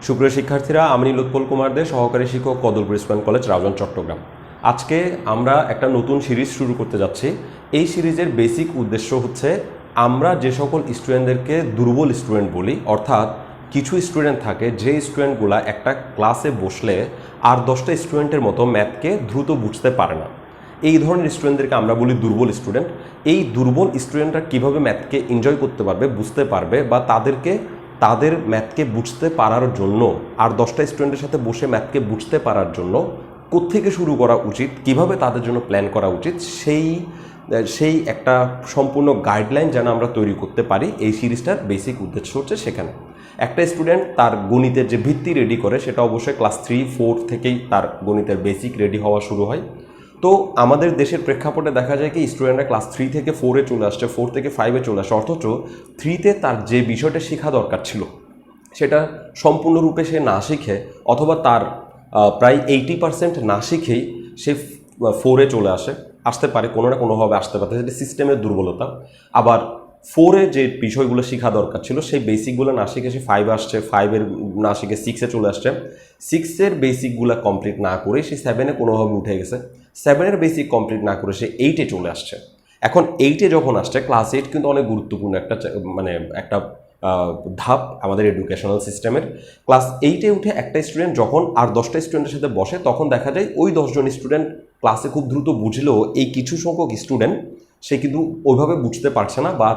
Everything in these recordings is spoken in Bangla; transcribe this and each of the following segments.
সুপ্রিয় শিক্ষার্থীরা, আমি নীলোৎপল কুমার দে, সহকারী শিক্ষক, কদলপুর ইসলাম কলেজ, রাউজান, চট্টগ্রাম। আজকে আমরা একটা নতুন সিরিজ শুরু করতে যাচ্ছি। এই সিরিজের বেসিক উদ্দেশ্য হচ্ছে আমরা যে সকল স্টুডেন্টদেরকে দুর্বল স্টুডেন্ট বলি, অর্থাৎ কিছু স্টুডেন্ট থাকে যে স্টুডেন্টগুলো একটা ক্লাসে বসলে আর 10টা স্টুডেন্টের মতো ম্যাথকে দ্রুত বুঝতে পারে না। এই ধরনের স্টুডেন্টদেরকে আমরা বলি দুর্বল স্টুডেন্ট। এই দুর্বল স্টুডেন্টরা কীভাবে ম্যাথকে এনজয় করতে পারবে, বুঝতে পারবে, বা তাদের ম্যাথকে বুঝতে পারার জন্য আর 10টা স্টুডেন্টের সাথে বসে ম্যাথকে বুঝতে পারার জন্য কোত্থেকে শুরু করা উচিত, কিভাবে তাদের জন্য প্ল্যান করা উচিত, সেই একটা সম্পূর্ণ গাইডলাইন যেন আমরা তৈরি করতে পারি। এই সিরিজটার বেসিক উদ্দেশ্য হচ্ছে সেখানে একটা স্টুডেন্ট তার গণিতের যে ভিত্তি রেডি করে সেটা অবশ্যই ক্লাস 3-4 থেকেই তার গণিতের বেসিক রেডি হওয়া শুরু হয়। তো আমাদের দেশের প্রেক্ষাপটে দেখা যায় কি স্টুডেন্টরা ক্লাস 3 থেকে 4-এ চলে আসছে, 4 থেকে 5-এ চলে আসছে, অথচ 3-তে তার যে বিষয়টা শেখা দরকার ছিল সেটা সম্পূর্ণরূপে সে না শিখে, অথবা তার প্রায় 80% না শিখেই সে 4-এ চলে আসতে পারে, কোনো না কোনোভাবে আসতে পারে। সেটা সিস্টেমের দুর্বলতা। আবার 4-এ যে বিষয়গুলো শেখা দরকার ছিল সেই বেসিকগুলো না শিখে সে 5-এ আসছে, 5-এর না শিখে 6-এ চলে আসছে, 6-এর বেসিকগুলো কমপ্লিট না করে সে 7-এ কোনোভাবে উঠে গেছে, 7-এর বেসিক কমপ্লিট না করে সে 8-এ চলে আসছে। এখন 8-এ যখন আসছে, ক্লাস 8 কিন্তু অনেক গুরুত্বপূর্ণ একটা ধাপ আমাদের এডুকেশনাল সিস্টেমের। ক্লাস 8-এ উঠে একটা স্টুডেন্ট যখন আর 10টা স্টুডেন্টের সাথে বসে, তখন দেখা যায় ওই 10জন স্টুডেন্ট ক্লাসে খুব দ্রুত বুঝলেও এই কিছু সংখ্যক স্টুডেন্ট সে কিন্তু ওইভাবে বুঝতে পারছে না, বা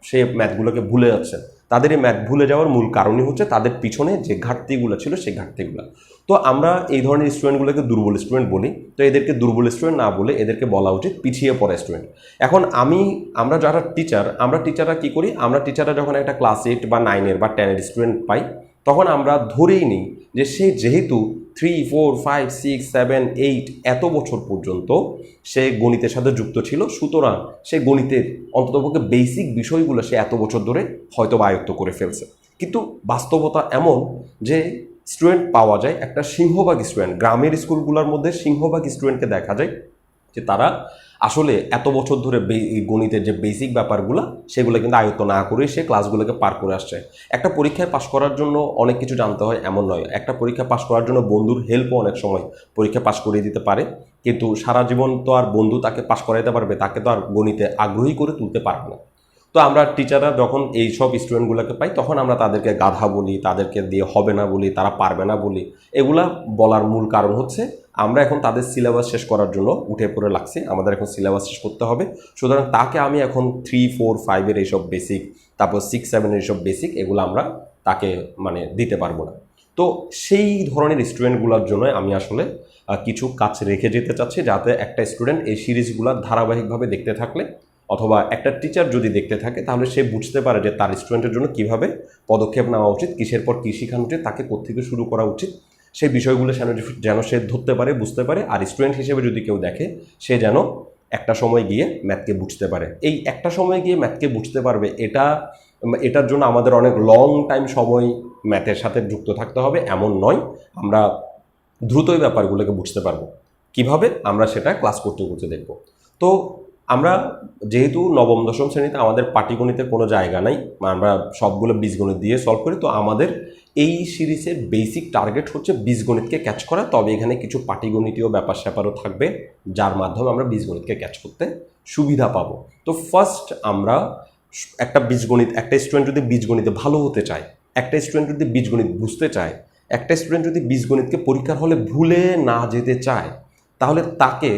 সে ম্যাথগুলোকে ভুলে যাচ্ছে। তাদের এই ম্যাথ ভুলে যাওয়ার মূল কারণই হচ্ছে তাদের পিছনে যে ঘাটতিগুলো ছিল সেই ঘাটতিগুলো। তো আমরা এই ধরনের স্টুডেন্টগুলোকে দুর্বল স্টুডেন্ট বলি। তো এদেরকে দুর্বল স্টুডেন্ট না বলে এদেরকে বলা উচিত পিছিয়ে পড়া স্টুডেন্ট। এখন আমরা যারা টিচাররা কী করি, আমরা টিচাররা যখন একটা ক্লাস 8 বা 9-এর বা 10-এর স্টুডেন্ট পাই, তখন আমরা ধরেই নিই যে সে যেহেতু 3, 4, 5, 6, 7, 8 এত বছর পর্যন্ত সে গণিতের সাথে যুক্ত ছিল, সুতরাং সে গণিতের অন্ততপক্ষে বেসিক বিষয়গুলো সে এত বছর ধরে হয়তো বা আয়ত্ত করে ফেলছে। কিন্তু বাস্তবতা এমন যে স্টুডেন্ট পাওয়া যায়, একটা সিংহভাগ স্টুডেন্ট, গ্রামের স্কুলগুলোর মধ্যে সিংহভাগ স্টুডেন্টকে দেখা যায় যে তারা আসলে এত বছর ধরে গণিতের যে বেসিক ব্যাপারগুলো সেগুলো কিন্তু আয়ত্ত না করে সে ক্লাসগুলোকে পার করে আসছে। একটা পরীক্ষায় পাশ করার জন্য অনেক কিছু জানতে হয় এমন নয়। একটা পরীক্ষা পাশ করার জন্য বন্ধুর হেল্পও অনেক সময় পরীক্ষা পাশ করিয়ে দিতে পারে, কিন্তু সারা জীবন তো আর বন্ধু তাকে পাশ করাইতে পারবে, তাকে তো আর গণিতে আগ্রহী করে তুলতে পারবে না। তো আমরা টিচাররা যখন এই সব স্টুডেন্টগুলোকে পাই, তখন আমরা তাদেরকে গাধা বলি, তাদেরকে দিয়ে হবে না বলি, তারা পারবে না বলি। এগুলা বলার মূল কারণ হচ্ছে আমরা এখন তাদের সিলেবাস শেষ করার জন্য উঠে পড়ে লাগছি, আমাদের এখন সিলেবাস শেষ করতে হবে। সুতরাং তাকে আমি এখন 3, 4, 5-এর এইসব বেসিক, তারপর 6, 7-এর এইসব বেসিক, এগুলো আমরা তাকে দিতে পারবো না। তো সেই ধরনের স্টুডেন্টগুলোর জন্য আমি আসলে কিছু কাজ রেখে যেতে চাচ্ছি, যাতে একটা স্টুডেন্ট এই সিরিজগুলো ধারাবাহিকভাবে দেখতে থাকলে, অথবা একটা টিচার যদি দেখতে থাকে, তাহলে সে বুঝতে পারে যে তার স্টুডেন্টের জন্য কিভাবে পদক্ষেপ নেওয়া উচিত, কিসের পর কী শেখানো উচিত, তাকে কোত্থেকে শুরু করা উচিত, সেই বিষয়গুলো যেন সে ধরতে পারে, বুঝতে পারে। আর স্টুডেন্ট হিসেবে যদি কেউ দেখে, সে যেন একটা সময় গিয়ে ম্যাথকে বুঝতে পারে। এই একটা সময় গিয়ে ম্যাথকে বুঝতে পারবে, এটার জন্য আমাদের অনেক লং টাইম সময় ম্যাথের সাথে যুক্ত থাকতে হবে এমন নয়। আমরা দ্রুতই ব্যাপারগুলোকে বুঝতে পারবো। কিভাবে আমরা সেটা ক্লাস করতে করতে দেখব। তো আমরা যেহেতু নবম দশম শ্রেণীতে আমাদের পাটিগণিতের কোনো জায়গা নাই, আমরা সবগুলো বীজগণিত দিয়ে সলভ করি, তো আমাদের এই সিরিজের বেসিক টার্গেট হচ্ছে বীজগণিতকে ক্যাচ করা। তবে এখানে কিছু পাটিগণিতীয় ব্যাপার স্যাপারও থাকবে, যার মাধ্যমে আমরা বীজগণিতকে ক্যাচ করতে সুবিধা পাবো। তো ফার্স্ট আমরা একটা স্টুডেন্ট যদি বীজগণিতে ভালো হতে চায়, একটা স্টুডেন্ট যদি বীজগণিত বুঝতে চায়, একটা স্টুডেন্ট যদি বীজগণিতকে পরীক্ষার হলে ভুলে না যেতে চায়, তাহলে তাকে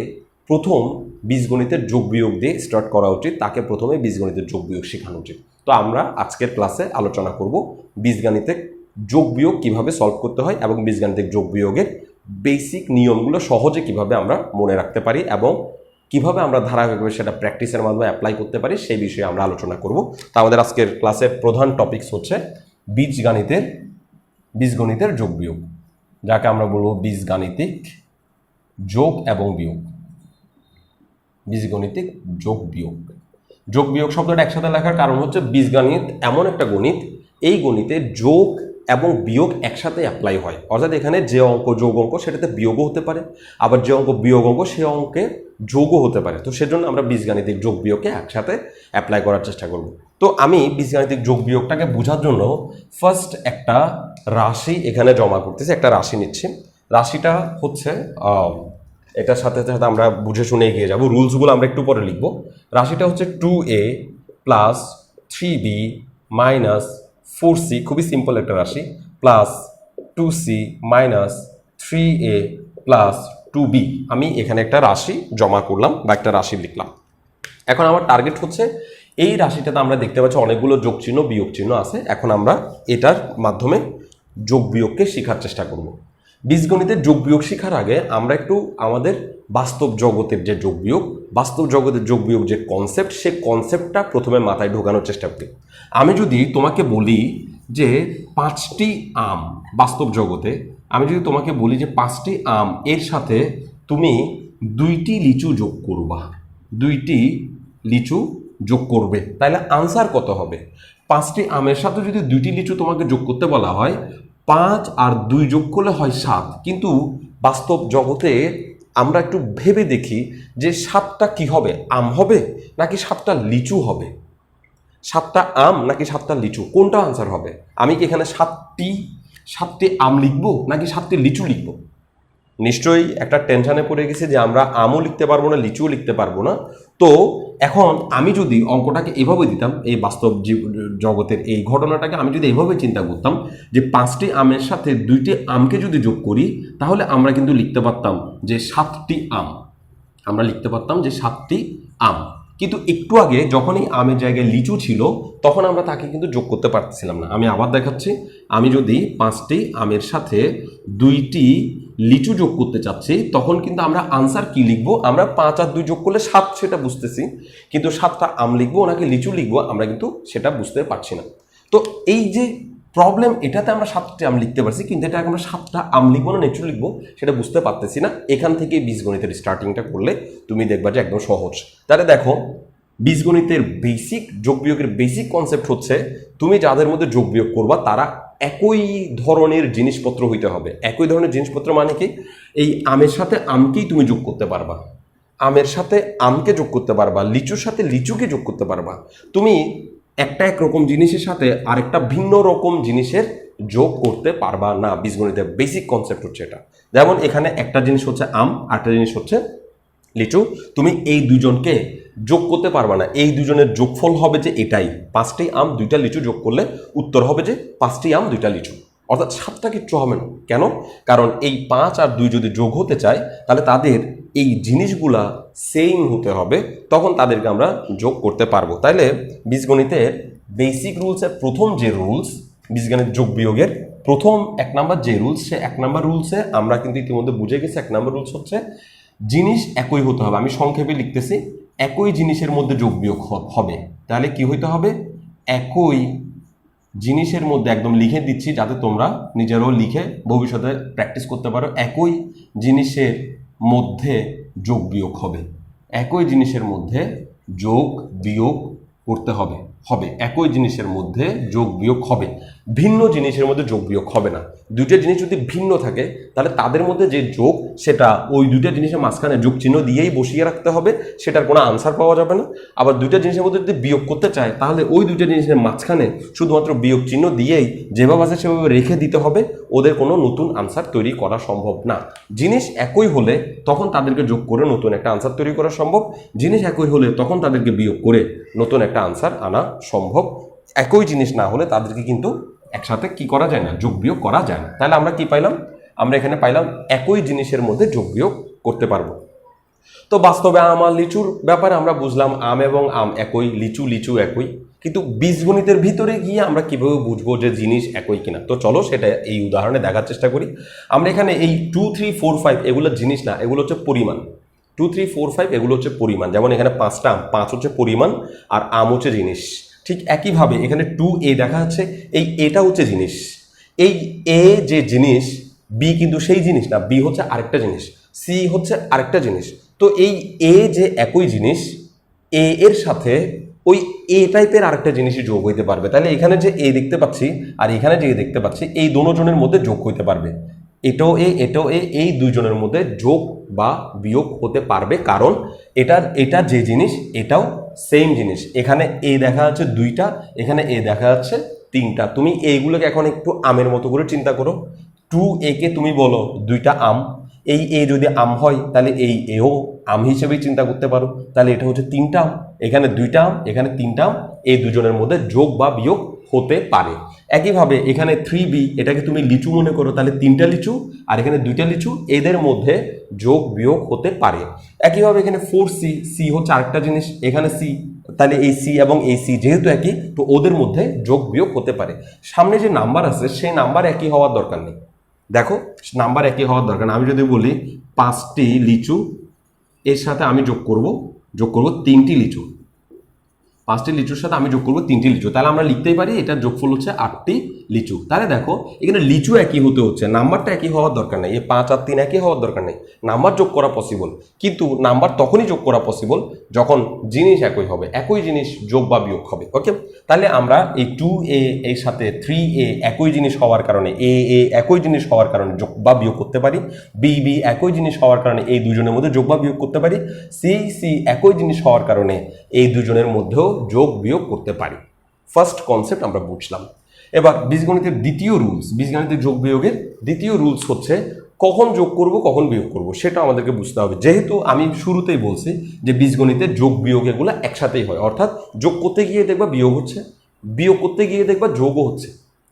প্রথম বীজগণিতের যোগ বিয়োগ দিয়ে স্টার্ট করা উচিত। তাকে প্রথমে বীজগণিতের যোগ বিয়োগ শেখানো উচিত। তো আমরা আজকের ক্লাসে আলোচনা করব বীজগণিতে যোগ বিয়োগ কীভাবে সলভ করতে হয়, এবং বীজগণিতিক যোগ বিয়োগের বেসিক নিয়মগুলো সহজে কিভাবে আমরা মনে রাখতে পারি, এবং কিভাবে আমরা ধারাবাহিকভাবে সেটা প্র্যাকটিসের মাধ্যমে অ্যাপ্লাই করতে পারি, সেই বিষয়ে আমরা আলোচনা করব। তো আমাদের আজকের ক্লাসের প্রধান টপিকস হচ্ছে বীজগণিতের যোগ বিয়োগ, যাকে আমরা বলবো বীজগাণিতিক যোগ এবং বিয়োগ। বীজগণিতিক যোগ বিয়োগ। যোগ বিয়োগ শব্দটা একসাথে লেখার কারণ হচ্ছে বীজগণিত এমন একটা গণিত, এই গণিতে যোগ এবং বিয়োগ একসাথে অ্যাপ্লাই হয়। অর্থাৎ এখানে যে অঙ্ক যোগ অঙ্ক সেটাতে বিয়োগও হতে পারে, আবার যে অঙ্ক বিয়োগ অঙ্ক সে অঙ্কে যোগও হতে পারে। তো সেজন্য আমরা বীজগাণিতিক যোগ বিয়োগকে একসাথে অ্যাপ্লাই করার চেষ্টা করব। তো আমি বীজগাণিতিক যোগ বিয়োগটাকে বোঝার জন্য ফার্স্ট একটা রাশি এখানে জমা করতেছি, একটা রাশি নিচ্ছি। রাশিটা হচ্ছে এটার সাথে সাথে আমরা বুঝে শুনে এগিয়ে যাব, রুলসগুলো আমরা একটু পরে লিখব। রাশিটা হচ্ছে 2a plus 3b minus 4c, খুবই সিম্পল একটা রাশি, plus 2c minus 3a plus 2b। আমি এখানে একটা রাশি জমা করলাম বা একটা রাশি লিখলাম। এখন আমার টার্গেট হচ্ছে এই রাশিটাতে আমরা দেখতে পাচ্ছি অনেকগুলো যোগ চিহ্ন বিয়োগ চিহ্ন আছে। এখন আমরা এটার মাধ্যমে যোগ বিয়োগকে শেখার চেষ্টা করব। বীজগণিতের যোগ বিয়োগ শেখার আগে আমরা একটু আমাদের বাস্তব জগতের যে যোগ বিয়োগ, বাস্তব জগতের যোগ বিয়োগ যে কনসেপ্ট, সেই কনসেপ্টটা প্রথমে মাথায় ঢোকানোর চেষ্টা করি। আমি যদি তোমাকে বলি যে 5টি আম, বাস্তব জগতে আমি যদি তোমাকে বলি যে 5টি আম এর সাথে তুমি 2টি লিচু যোগ করবা, 2টি লিচু যোগ করবে, তাহলে আনসার কত হবে? 5টি আমের সাথে যদি 2টি লিচু তোমাকে যোগ করতে বলা হয়, 5 আর 2 যোগ করলে হয় 7। কিন্তু বাস্তব জগতে আমরা একটু ভেবে দেখি যে 7টা কি হবে, আম হবে নাকি 7টা লিচু হবে? 7টা আম নাকি 7টা লিচু, কোনটা আনসার হবে? আমি কি এখানে 7টি আম লিখবো নাকি 7টি লিচু লিখবো? নিশ্চয়ই একটা টেনশনে পড়ে গেছে যে আমরা আমও লিখতে পারবো না, লিচুও লিখতে পারবো না। তো এখন আমি যদি অঙ্কটাকে এভাবে দিতাম, এই বাস্তব জগতের এই ঘটনাটাকে আমি যদি এভাবে চিন্তা করতাম যে 5টি আমের সাথে 2টি আমকে যদি যোগ করি, তাহলে আমরা কিন্তু লিখতে পারতাম যে 7টি আম, আমরা লিখতে পারতাম যে 7টি আম। কিন্তু একটু আগে যখনই আমের জায়গায় লিচু ছিল, তখন আমরা তাকে কিন্তু যোগ করতে পারতেছিলাম না। আমি আবার দেখাচ্ছি, আমি যদি 5টি আমের সাথে 2টি লিচু যোগ করতে চাচ্ছি, তখন কিন্তু আমরা আনসার কি লিখবো? আমরা 5 আর 2 যোগ করলে 7 সেটা বুঝতেছি, কিন্তু 7টা আম লিখবো নাকি লিচু লিখবো আমরা কিন্তু সেটা বুঝতে পারছি না। তো এই যে প্রবলেম, এটাতে আমরা 7টি আম লিখতে পারছি, কিন্তু এটা আমরা 7টা আম লিখবো না লিচু লিখবো সেটা বুঝতে পারতেছি না। এখান থেকে বীজগণিতের স্টার্টিংটা করলে তুমি দেখবা যে একদম সহজ। তাহলে দেখো, বীজগণিতের বেসিক যোগ বিয়োগের বেসিক কনসেপ্ট হচ্ছে তুমি যাদের মধ্যে যোগ বিয়োগ করবা তারা একই ধরনের জিনিসপত্র হইতে হবে। একই ধরনের জিনিসপত্র মানে কি? এই আমের সাথে আমকেই তুমি যোগ করতে পারবা, আমের সাথে আমকে যোগ করতে পারবা, লিচুর সাথে লিচুকে যোগ করতে পারবা। তুমি একটা একরকম জিনিসের সাথে আরেকটা ভিন্ন রকম জিনিসের যোগ করতে পারবা না। বীজগণিতের বেসিক কনসেপ্ট হচ্ছে এটা। যেমন এখানে একটা জিনিস হচ্ছে আম, আরেকটা জিনিস হচ্ছে লিচু, তুমি এই দুজনকে যোগ করতে পারবা না। এই দুজনের যোগফল হবে যে এটাই, 5টি আম 2টা লিচু যোগ করলে উত্তর হবে যে 5টি আম 2টা লিচু, অর্থাৎ 7টা কিচ্ছু হবে না। কেন? কারণ এই 5 আর 2 যদি যোগ হতে চায়, তাহলে তাদের এই জিনিসগুলা সেম হতে হবে, তখন তাদেরকে আমরা যোগ করতে পারবো। তাইলে বীজগণিতের বেসিক রুলসের প্রথম যে রুলস, বীজগণিত যোগ বিয়োগের প্রথম 1 নাম্বার যে রুলস, সে 1 নাম্বার রুলসে আমরা কিন্তু ইতিমধ্যে বুঝে গেছি। 1 নাম্বার রুলস হচ্ছে জিনিস একই হতে হবে। আমি সংক্ষেপে লিখতেছি, একই জিনিসের মধ্যে যোগ বিয়োগ হবে। তাহলে কি হইতে হবে? একই জিনিসের মধ্যে, একদম লিখে দিচ্ছি যাতে তোমরা নিজেরাও লিখে ভবিষ্যতে প্র্যাকটিস করতে পারো। একই জিনিসের মধ্যে যোগ বিয়োগ হবে, একই জিনিসের মধ্যে যোগ বিয়োগ করতে হবে, একই জিনিসের মধ্যে যোগ বিয়োগ হবে, ভিন্ন জিনিসের মধ্যে যোগ বিয়োগ হবে না। দুইটা জিনিস যদি ভিন্ন থাকে, তাহলে তাদের মধ্যে যে যোগ, সেটা ওই দুইটা জিনিসের মাঝখানে যোগ চিহ্ন দিয়েই বসিয়ে রাখতে হবে, সেটার কোনো আনসার পাওয়া যাবে না। আবার দুইটা জিনিসের মধ্যে যদি বিয়োগ করতে চায়, তাহলে ওই দুইটা জিনিসের মাঝখানে শুধুমাত্র বিয়োগ চিহ্ন দিয়েই যেভাবে আছে সেভাবে রেখে দিতে হবে, ওদের কোনো নতুন আনসার তৈরি করা সম্ভব না। জিনিস একই হলে তখন তাদেরকে যোগ করে নতুন একটা আনসার তৈরি করা সম্ভব, জিনিস একই হলে তখন তাদেরকে বিয়োগ করে নতুন একটা আনসার আনা সম্ভব। একই জিনিস না হলে তাদেরকে কিন্তু একসাথে কি করা যায় না, যোগ বিয়োগ করা যায় না। তাহলে আমরা কি পাইলাম? আমরা এখানে পাইলাম একই জিনিসের মধ্যে যোগ বিয়োগ করতে পারবো। তো বাস্তবে আম আর লিচুর ব্যাপারে আমরা বুঝলাম আম এবং আম একই, লিচু লিচু একই। কিন্তু বীজগণিতের ভিতরে গিয়ে আমরা কিভাবে বুঝবো যে জিনিস একই কিনা? তো চলো সেটা এই উদাহরণে দেখার চেষ্টা করি। আমরা এখানে এই 2, 3, 4, 5 এগুলো জিনিস না, এগুলো হচ্ছে পরিমাণ। 2, 3, 4, 5 এগুলো হচ্ছে পরিমাণ। যেমন এখানে 5টা আম, 5 হচ্ছে পরিমাণ আর আম হচ্ছে জিনিস। ঠিক একইভাবে এখানে 2a দেখা যাচ্ছে, এই এটা হচ্ছে জিনিস। এই এ যে জিনিস, বি কিন্তু সেই জিনিস না, বি হচ্ছে আরেকটা জিনিস, সি হচ্ছে আরেকটা জিনিস। তো এই এ যে একই জিনিস, এ এর সাথে ওই এ টাইপের আরেকটা জিনিসই যোগ হইতে পারবে। তাহলে এখানে যে এ দেখতে পাচ্ছি আর এখানে যে এ দেখতে পাচ্ছি, এই দুজনের মধ্যে যোগ হইতে পারবে। এটাও এ, এই দুইজনের মধ্যে যোগ বা বিয়োগ হতে পারবে, কারণ এটা যে জিনিস এটাও সেম জিনিস। এখানে এ দেখা যাচ্ছে দুইটা, এখানে এ দেখা যাচ্ছে তিনটা। তুমি এইগুলোকে এখন একটু আমের মতো করে চিন্তা করো। 2a কে তুমি বলো দুইটা আম, এই এ যদি আম হয় তাহলে এই এও আম হিসেবেই চিন্তা করতে পারো, তাহলে এটা হচ্ছে তিনটা আম, এখানে দুইটা আম, এখানে তিনটা আম, এই দুজনের মধ্যে যোগ বা বিয়োগ হতে পারে। একইভাবে এখানে 3b, এটাকে তুমি লিচু মনে করো, তাহলে তিনটা লিচু আর এখানে দুইটা লিচু, এদের মধ্যে যোগ বিয়োগ হতে পারে। একইভাবে এখানে 4c, সি হচ্ছে আরেকটা জিনিস, এখানে সি, তাহলে এই সি এবং এই সি যেহেতু একই, তো ওদের মধ্যে যোগ বিয়োগ হতে পারে। সামনে যে নাম্বার আছে সেই নাম্বার একই হওয়ার দরকার নেই, দেখো নাম্বার একই হওয়ার দরকার না। আমি যদি বলি 5টি লিচু, এর সাথে আমি যোগ করব 3টি লিচু, 5টি লিচুর সাথে আমি যোগ করবো 3টি লিচু, তাহলে আমরা লিখতেই পারি এটার যোগফল হচ্ছে 8টি লিচু। তাহলে দেখো এখানে লিচু একই হতে হচ্ছে, নাম্বারটা একই হওয়ার দরকার নেই, এই 5 আর 3 একই হওয়ার দরকার নেই, নাম্বার যোগ করা পসিবল। কিন্তু নাম্বার তখনই যোগ করা পসিবল যখন জিনিস একই হবে, একই জিনিস যোগ বা বিয়োগ হবে। ওকে, তাহলে আমরা এই 2a এর সাথে 3a একই জিনিস হওয়ার কারণে, এ একই জিনিস হওয়ার কারণে যোগ বা বিয়োগ করতে পারি, বি একই জিনিস হওয়ার কারণে এই দুজনের মধ্যে যোগ বা বিয়োগ করতে পারি, সি একই জিনিস হওয়ার কারণে এই দুজনের মধ্যেও যোগ বিয়োগ করতে পারি। ফার্স্ট কনসেপ্ট আমরা বুঝলাম। এবার বীজগণিতের দ্বিতীয় রুলস, বীজগণিতের যোগ বিয়োগের দ্বিতীয় রুলস হচ্ছে কখন যোগ করব কখন বিয়োগ করব সেটা আমাদেরকে বুঝতে হবে। যেহেতু আমি শুরুতেই বলছি যে বীজগণিতের যোগ বিয়োগ এগুলো একসাথেই হয়, অর্থাৎ যোগ করতে গিয়ে দেখবা বিয়োগ হচ্ছে, বিয়োগ করতে গিয়ে দেখবা যোগও হচ্ছে,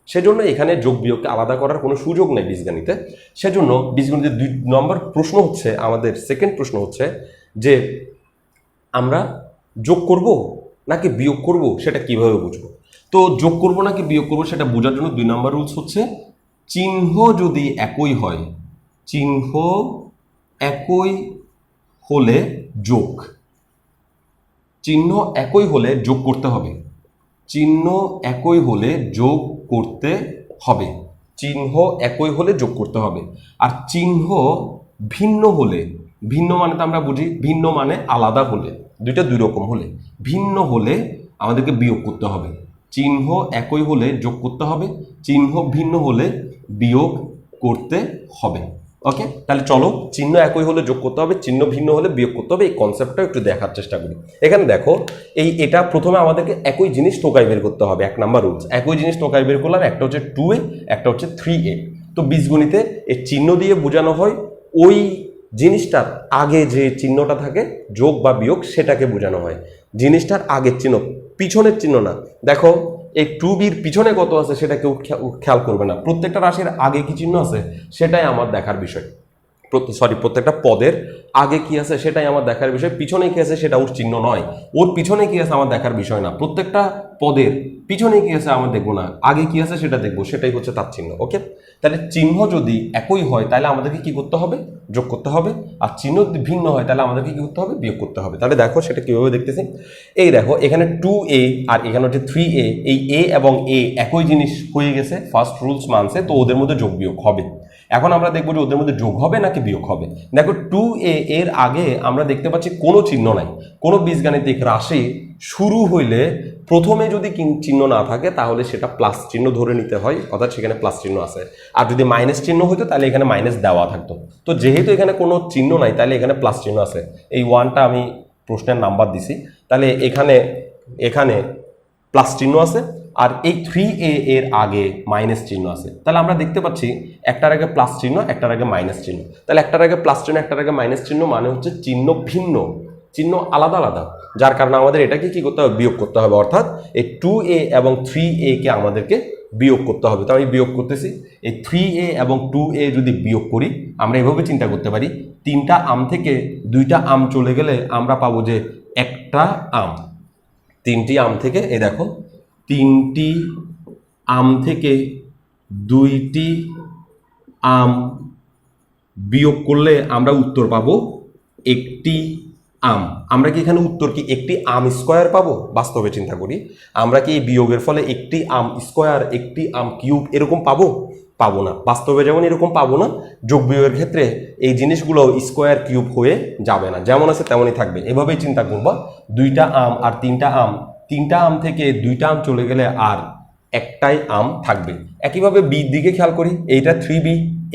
সেজন্য এখানে যোগ বিয়োগকে আলাদা করার কোনো সুযোগ নেই বীজগণিতে। সেজন্য বীজগণিতের 2 নম্বর প্রশ্ন হচ্ছে, আমাদের সেকেন্ড প্রশ্ন হচ্ছে যে আমরা যোগ করব নাকি বিয়োগ করব সেটা কিভাবে বুঝবো। তো যোগ করব নাকি বিয়োগ করব সেটা বোঝার জন্য 2 নম্বর রুলস হচ্ছে চিহ্ন যদি একই হয়, চিহ্ন একই হলে যোগ, চিহ্ন একই হলে যোগ করতে হবে, চিহ্ন একই হলে যোগ করতে হবে, চিহ্ন একই হলে যোগ করতে হবে। আর চিহ্ন ভিন্ন হলে, ভিন্ন মানে তো আমরা বুঝি ভিন্ন মানে আলাদা হলে, দুইটা দুই রকম হলে, ভিন্ন হলে আমাদেরকে বিয়োগ করতে হবে। চিহ্ন একই হলে যোগ করতে হবে, চিহ্ন ভিন্ন হলে বিয়োগ করতে হবে। ওকে, তাহলে চলো চিহ্ন একই হলে যোগ করতে হবে, চিহ্ন ভিন্ন হলে বিয়োগ করতে হবে, এই কনসেপ্টটা একটু দেখার চেষ্টা করি। এখানে দেখো এটা প্রথমে আমাদেরকে একই জিনিস টোকাই বের করতে হবে, 1 নাম্বার রুলস, একই জিনিস টোকাই বের করলাম, একটা হচ্ছে 2a, একটা হচ্ছে 3a। তো বীজগণিতে এই চিহ্ন দিয়ে বোঝানো হয় ওই জিনিসটার আগে যে চিহ্নটা থাকে যোগ বা বিয়োগ সেটাকে বোঝানো হয়, জিনিসটার আগের চিহ্ন, পিছনের চিহ্ন না। দেখো এই 2bর পিছনে কত আছে সেটা কেউ খেয়াল করবে না, প্রত্যেকটা রাশির আগে কি চিহ্ন আছে সেটাই আমার দেখার বিষয়, প্রত্যেকটা পদের আগে কি আছে সেটাই আমার দেখার বিষয়, পিছনে কি আছে সেটা ওর চিহ্ন নয়, ওর পিছনে কি আছে আমার দেখার বিষয় না, প্রত্যেকটা পদের পিছনে কি আছে আমার দেখবো না, আগে কি আছে সেটা দেখবো, সেটাই হচ্ছে তার চিহ্ন। ওকে, তাহলে চিহ্ন যদি একই হয় তাহলে আমাদেরকে কি করতে হবে, যোগ করতে হবে, আর চিহ্ন যদি ভিন্ন হয় তাহলে আমাদেরকে কি করতে হবে, বিয়োগ করতে হবে। তাহলে দেখো সেটা কিভাবে দেখতেছি, এই দেখো এখানে 2a আর এখানে হচ্ছে 3a, এই a এবং a একই জিনিস হয়ে গেছে, ফার্স্ট রুলস মানছে, তো ওদের মধ্যে যোগ বিয়োগ হবে। এখন আমরা দেখবো যে ওদের মধ্যে যোগ হবে নাকি বিয়োগ হবে। দেখো 2a এর আগে আমরা দেখতে পাচ্ছি কোনো চিহ্ন নাই, কোনো বীজগাণিতিক রাশি শুরু হইলে প্রথমে যদি চিহ্ন না থাকে তাহলে সেটা প্লাস চিহ্ন ধরে নিতে হয়, অর্থাৎ সেখানে প্লাস চিহ্ন আছে, আর যদি মাইনাস চিহ্ন হইতো তাহলে এখানে মাইনাস দেওয়া থাকতো। তো যেহেতু এখানে কোনো চিহ্ন নাই তাহলে এখানে প্লাস চিহ্ন আছে, এই 1টা আমি প্রশ্নের নাম্বার দিছি, তাহলে এখানে প্লাস চিহ্ন আছে, আর এই 3a এর আগে মাইনাস চিহ্ন আছে। তাহলে আমরা দেখতে পাচ্ছি একটার আগে প্লাস চিহ্ন, একটার আগে মাইনাস চিহ্ন, তাহলে একটার আগে প্লাস চিহ্ন একটার আগে মাইনাস চিহ্ন মানে হচ্ছে চিহ্ন ভিন্ন, চিহ্ন আলাদা আলাদা, যার কারণে আমাদের এটাকে কি করতে হবে, বিয়োগ করতে হবে, অর্থাৎ এই 2a এবং 3a কে আমাদেরকে বিয়োগ করতে হবে। তো আমি বিয়োগ করতেছি, এই 3a এবং 2a যদি বিয়োগ করি আমরা এভাবে চিন্তা করতে পারি, 3টা আম থেকে 2টা আম চলে গেলে আমরা পাবো যে একটা আম, 3টি আম থেকে এই দেখো 3টি আম থেকে 2টি আম বিয়োগ করলে আমরা উত্তর পাবো একটি আম। আমরা কি এখানে উত্তর কি একটি আম স্কোয়ার পাবো? বাস্তবে চিন্তা করি, আমরা কি এই বিয়োগের ফলে একটি আম স্কোয়ার, একটি আম কিউব এরকম পাবো? পাবো না। বাস্তবে যেমন এরকম পাবো না, যোগ বিয়োগের ক্ষেত্রে এই জিনিসগুলো স্কোয়ার কিউব হয়ে যাবে না, যেমন আছে তেমনই থাকবে। এভাবেই চিন্তা করবা, 2টা আম আর 3টা আম, 3টা আম থেকে 2টা আম চলে গেলে আর একটাই আম থাকবে। একইভাবে বির দিকে খেয়াল করি, এইটা 3b,